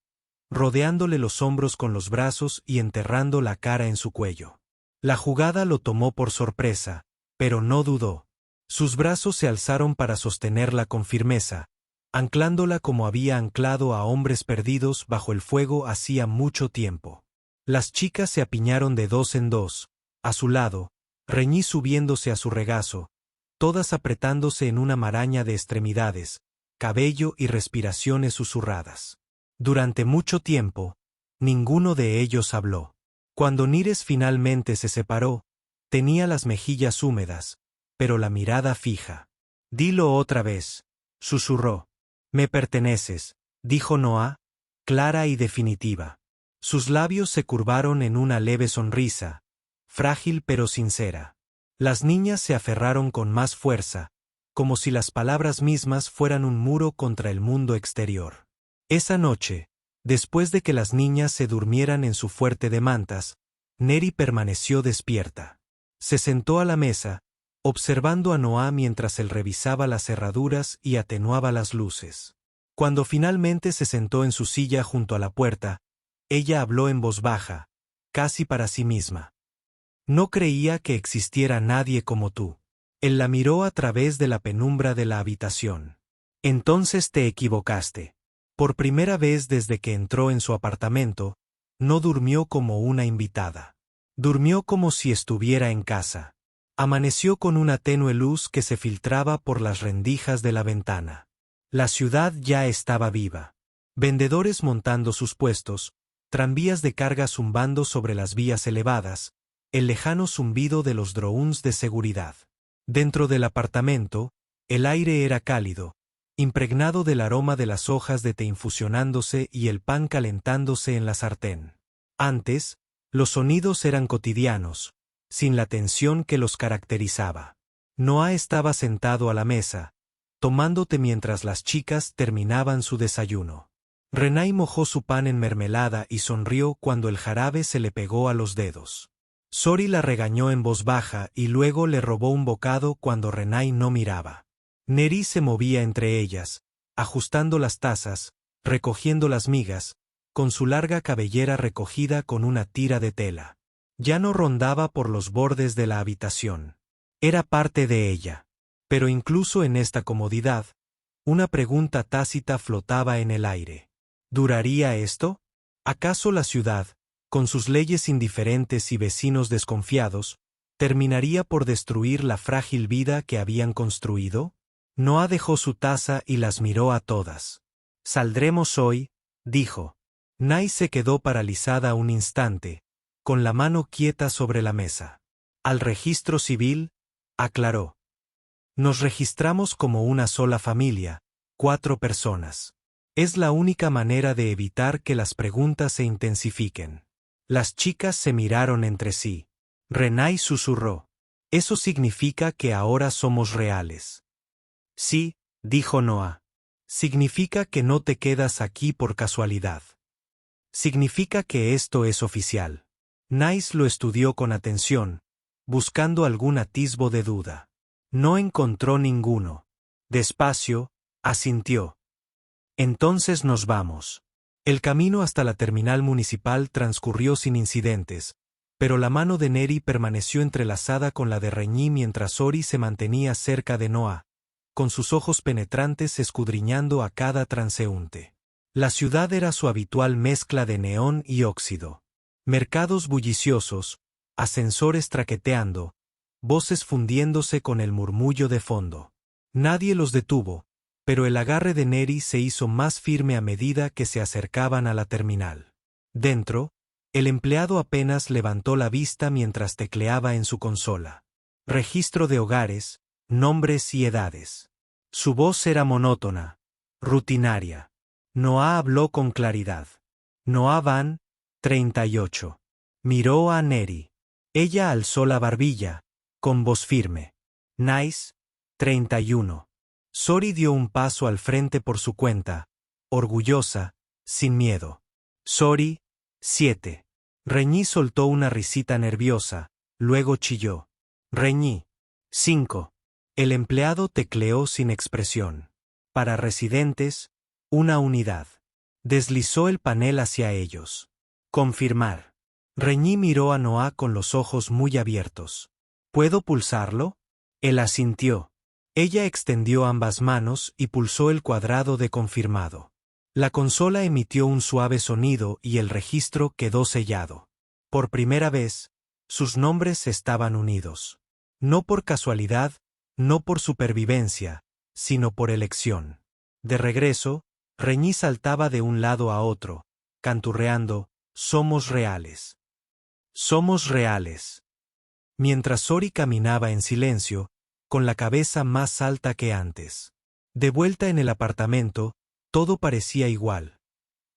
[SPEAKER 1] rodeándole los hombros con los brazos y enterrando la cara en su cuello. La jugada lo tomó por sorpresa, pero no dudó. Sus brazos se alzaron para sostenerla con firmeza, anclándola como había anclado a hombres perdidos bajo el fuego hacía mucho tiempo. Las chicas se apiñaron de dos en dos, a su lado, Reñí subiéndose a su regazo, todas apretándose en una maraña de extremidades, cabello y respiraciones susurradas. Durante mucho tiempo, ninguno de ellos habló. Cuando Nires finalmente se separó, tenía las mejillas húmedas, pero la mirada fija. Dilo otra vez, susurró. Me perteneces, dijo Noah, clara y definitiva. Sus labios se curvaron en una leve sonrisa, frágil pero sincera. Las niñas se aferraron con más fuerza, como si las palabras mismas fueran un muro contra el mundo exterior. Esa noche, después de que las niñas se durmieran en su fuerte de mantas, Neri permaneció despierta. Se sentó a la mesa, observando a Noah mientras él revisaba las cerraduras y atenuaba las luces. Cuando finalmente se sentó en su silla junto a la puerta, ella habló en voz baja, casi para sí misma. No creía que existiera nadie como tú. Él la miró a través de la penumbra de la habitación. Entonces te equivocaste. Por primera vez desde que entró en su apartamento, no durmió como una invitada. Durmió como si estuviera en casa. Amaneció con una tenue luz que se filtraba por las rendijas de la ventana. La ciudad ya estaba viva. Vendedores montando sus puestos, tranvías de carga zumbando sobre las vías elevadas, el lejano zumbido de los drones de seguridad. Dentro del apartamento, el aire era cálido, impregnado del aroma de las hojas de té infusionándose y el pan calentándose en la sartén. Antes, los sonidos eran cotidianos, sin la tensión que los caracterizaba. Noah estaba sentado a la mesa, tomando té mientras las chicas terminaban su desayuno. Renai mojó su pan en mermelada y sonrió cuando el jarabe se le pegó a los dedos. Sori la regañó en voz baja y luego le robó un bocado cuando Renai no miraba. Neri se movía entre ellas, ajustando las tazas, recogiendo las migas, con su larga cabellera recogida con una tira de tela. Ya no rondaba por los bordes de la habitación. Era parte de ella. Pero incluso en esta comodidad, una pregunta tácita flotaba en el aire. ¿Duraría esto? ¿Acaso la ciudad, con sus leyes indiferentes y vecinos desconfiados, terminaría por destruir la frágil vida que habían construido? Noah dejó su taza y las miró a todas. «Saldremos hoy», dijo. Nai se quedó paralizada un instante, con la mano quieta sobre la mesa. Al registro civil, aclaró. Nos registramos como una sola familia, 4 personas. Es la única manera de evitar que las preguntas se intensifiquen. Las chicas se miraron entre sí. Renai susurró. Eso significa que ahora somos reales. Sí, dijo Noah. Significa que no te quedas aquí por casualidad. Significa que esto es oficial. Nice lo estudió con atención, buscando algún atisbo de duda. No encontró ninguno. Despacio, asintió. Entonces nos vamos. El camino hasta la terminal municipal transcurrió sin incidentes, pero la mano de Neri permaneció entrelazada con la de Reñí mientras Ori se mantenía cerca de Noah, con sus ojos penetrantes escudriñando a cada transeúnte. La ciudad era su habitual mezcla de neón y óxido. Mercados bulliciosos, ascensores traqueteando, voces fundiéndose con el murmullo de fondo. Nadie los detuvo, pero el agarre de Neri se hizo más firme a medida que se acercaban a la terminal. Dentro, el empleado apenas levantó la vista mientras tecleaba en su consola. Registro de hogares, nombres y edades. Su voz era monótona, rutinaria. Noah habló con claridad. Noah Van, 38. Miró a Neri. Ella alzó la barbilla, con voz firme. Nice, 31. Sori dio un paso al frente por su cuenta, orgullosa, sin miedo. Sori, 7. Reñí soltó una risita nerviosa, luego chilló. Reñí, 5. El empleado tecleó sin expresión. Para residentes, una unidad. Deslizó el panel hacia ellos. Confirmar. Reñí miró a Noah con los ojos muy abiertos. ¿Puedo pulsarlo? Él asintió. Ella extendió ambas manos y pulsó el cuadrado de confirmado. La consola emitió un suave sonido y el registro quedó sellado. Por primera vez, sus nombres estaban unidos. No por casualidad, no por supervivencia, sino por elección. De regreso, Reñí saltaba de un lado a otro, canturreando, «Somos reales. Somos reales». Mientras Sori caminaba en silencio, con la cabeza más alta que antes. De vuelta en el apartamento, todo parecía igual.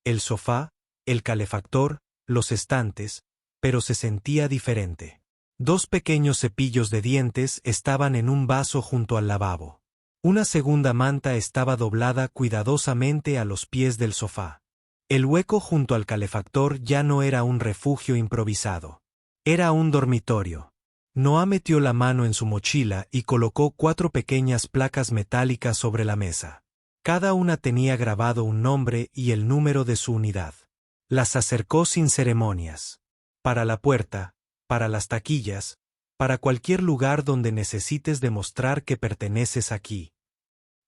[SPEAKER 1] El sofá, el calefactor, los estantes, pero se sentía diferente. 2 pequeños cepillos de dientes estaban en un vaso junto al lavabo. Una segunda manta estaba doblada cuidadosamente a los pies del sofá. El hueco junto al calefactor ya no era un refugio improvisado. Era un dormitorio. Noah metió la mano en su mochila y colocó 4 pequeñas placas metálicas sobre la mesa. Cada una tenía grabado un nombre y el número de su unidad. Las acercó sin ceremonias. Para la puerta, para las taquillas, para cualquier lugar donde necesites demostrar que perteneces aquí.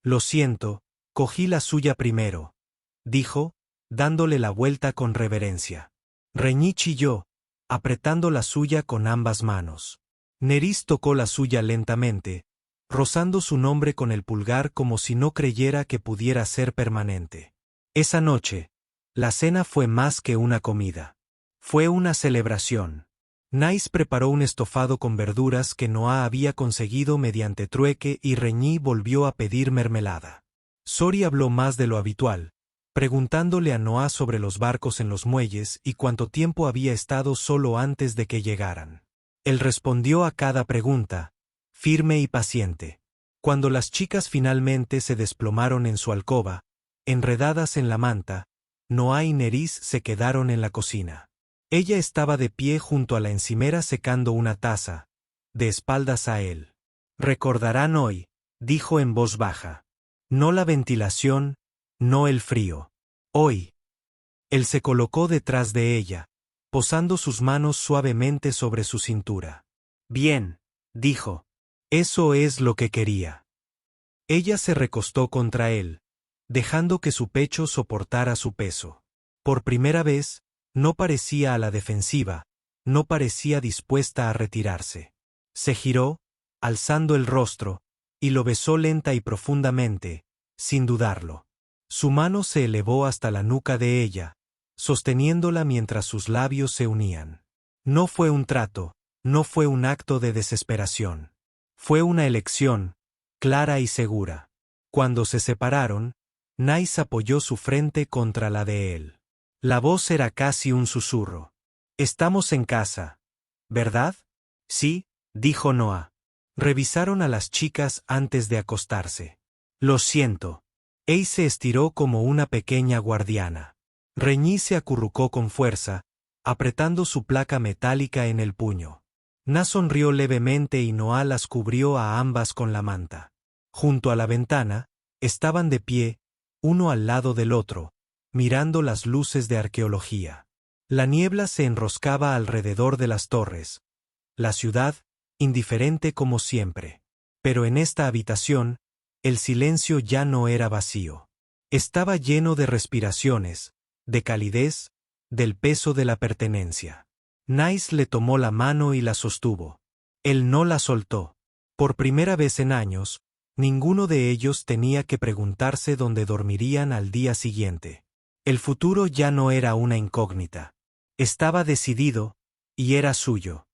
[SPEAKER 1] Lo siento, cogí la suya primero, dijo, dándole la vuelta con reverencia. Reñí chilló, apretando la suya con ambas manos. Nerys tocó la suya lentamente, rozando su nombre con el pulgar como si no creyera que pudiera ser permanente. Esa noche, la cena fue más que una comida. Fue una celebración. Nice preparó un estofado con verduras que Noah había conseguido mediante trueque y Reñí volvió a pedir mermelada. Sori habló más de lo habitual, preguntándole a Noah sobre los barcos en los muelles y cuánto tiempo había estado solo antes de que llegaran. Él respondió a cada pregunta, firme y paciente. Cuando las chicas finalmente se desplomaron en su alcoba, enredadas en la manta, Noah y Nerys se quedaron en la cocina. Ella estaba de pie junto a la encimera secando una taza, de espaldas a él. Recordarán hoy, dijo en voz baja. No la ventilación, no el frío. Hoy. Él se colocó detrás de ella, posando sus manos suavemente sobre su cintura. Bien, dijo. Eso es lo que quería. Ella se recostó contra él, dejando que su pecho soportara su peso. Por primera vez, no parecía a la defensiva, no parecía dispuesta a retirarse. Se giró, alzando el rostro, y lo besó lenta y profundamente, sin dudarlo. Su mano se elevó hasta la nuca de ella, sosteniéndola mientras sus labios se unían. No fue un trato, no fue un acto de desesperación. Fue una elección, clara y segura. Cuando se separaron, Nice apoyó su frente contra la de él. La voz era casi un susurro. «Estamos en casa, ¿verdad?» «Sí», dijo Noah. Revisaron a las chicas antes de acostarse. «Lo siento». Ace se estiró como una pequeña guardiana. Reñí se acurrucó con fuerza, apretando su placa metálica en el puño. Na sonrió levemente y Noah las cubrió a ambas con la manta. Junto a la ventana, estaban de pie, uno al lado del otro, mirando las luces de arqueología. La niebla se enroscaba alrededor de las torres. La ciudad, indiferente como siempre. Pero en esta habitación, el silencio ya no era vacío. Estaba lleno de respiraciones, de calidez, del peso de la pertenencia. Nice le tomó la mano y la sostuvo. Él no la soltó. Por primera vez en años, ninguno de ellos tenía que preguntarse dónde dormirían al día siguiente. El futuro ya no era una incógnita. Estaba decidido, y era suyo.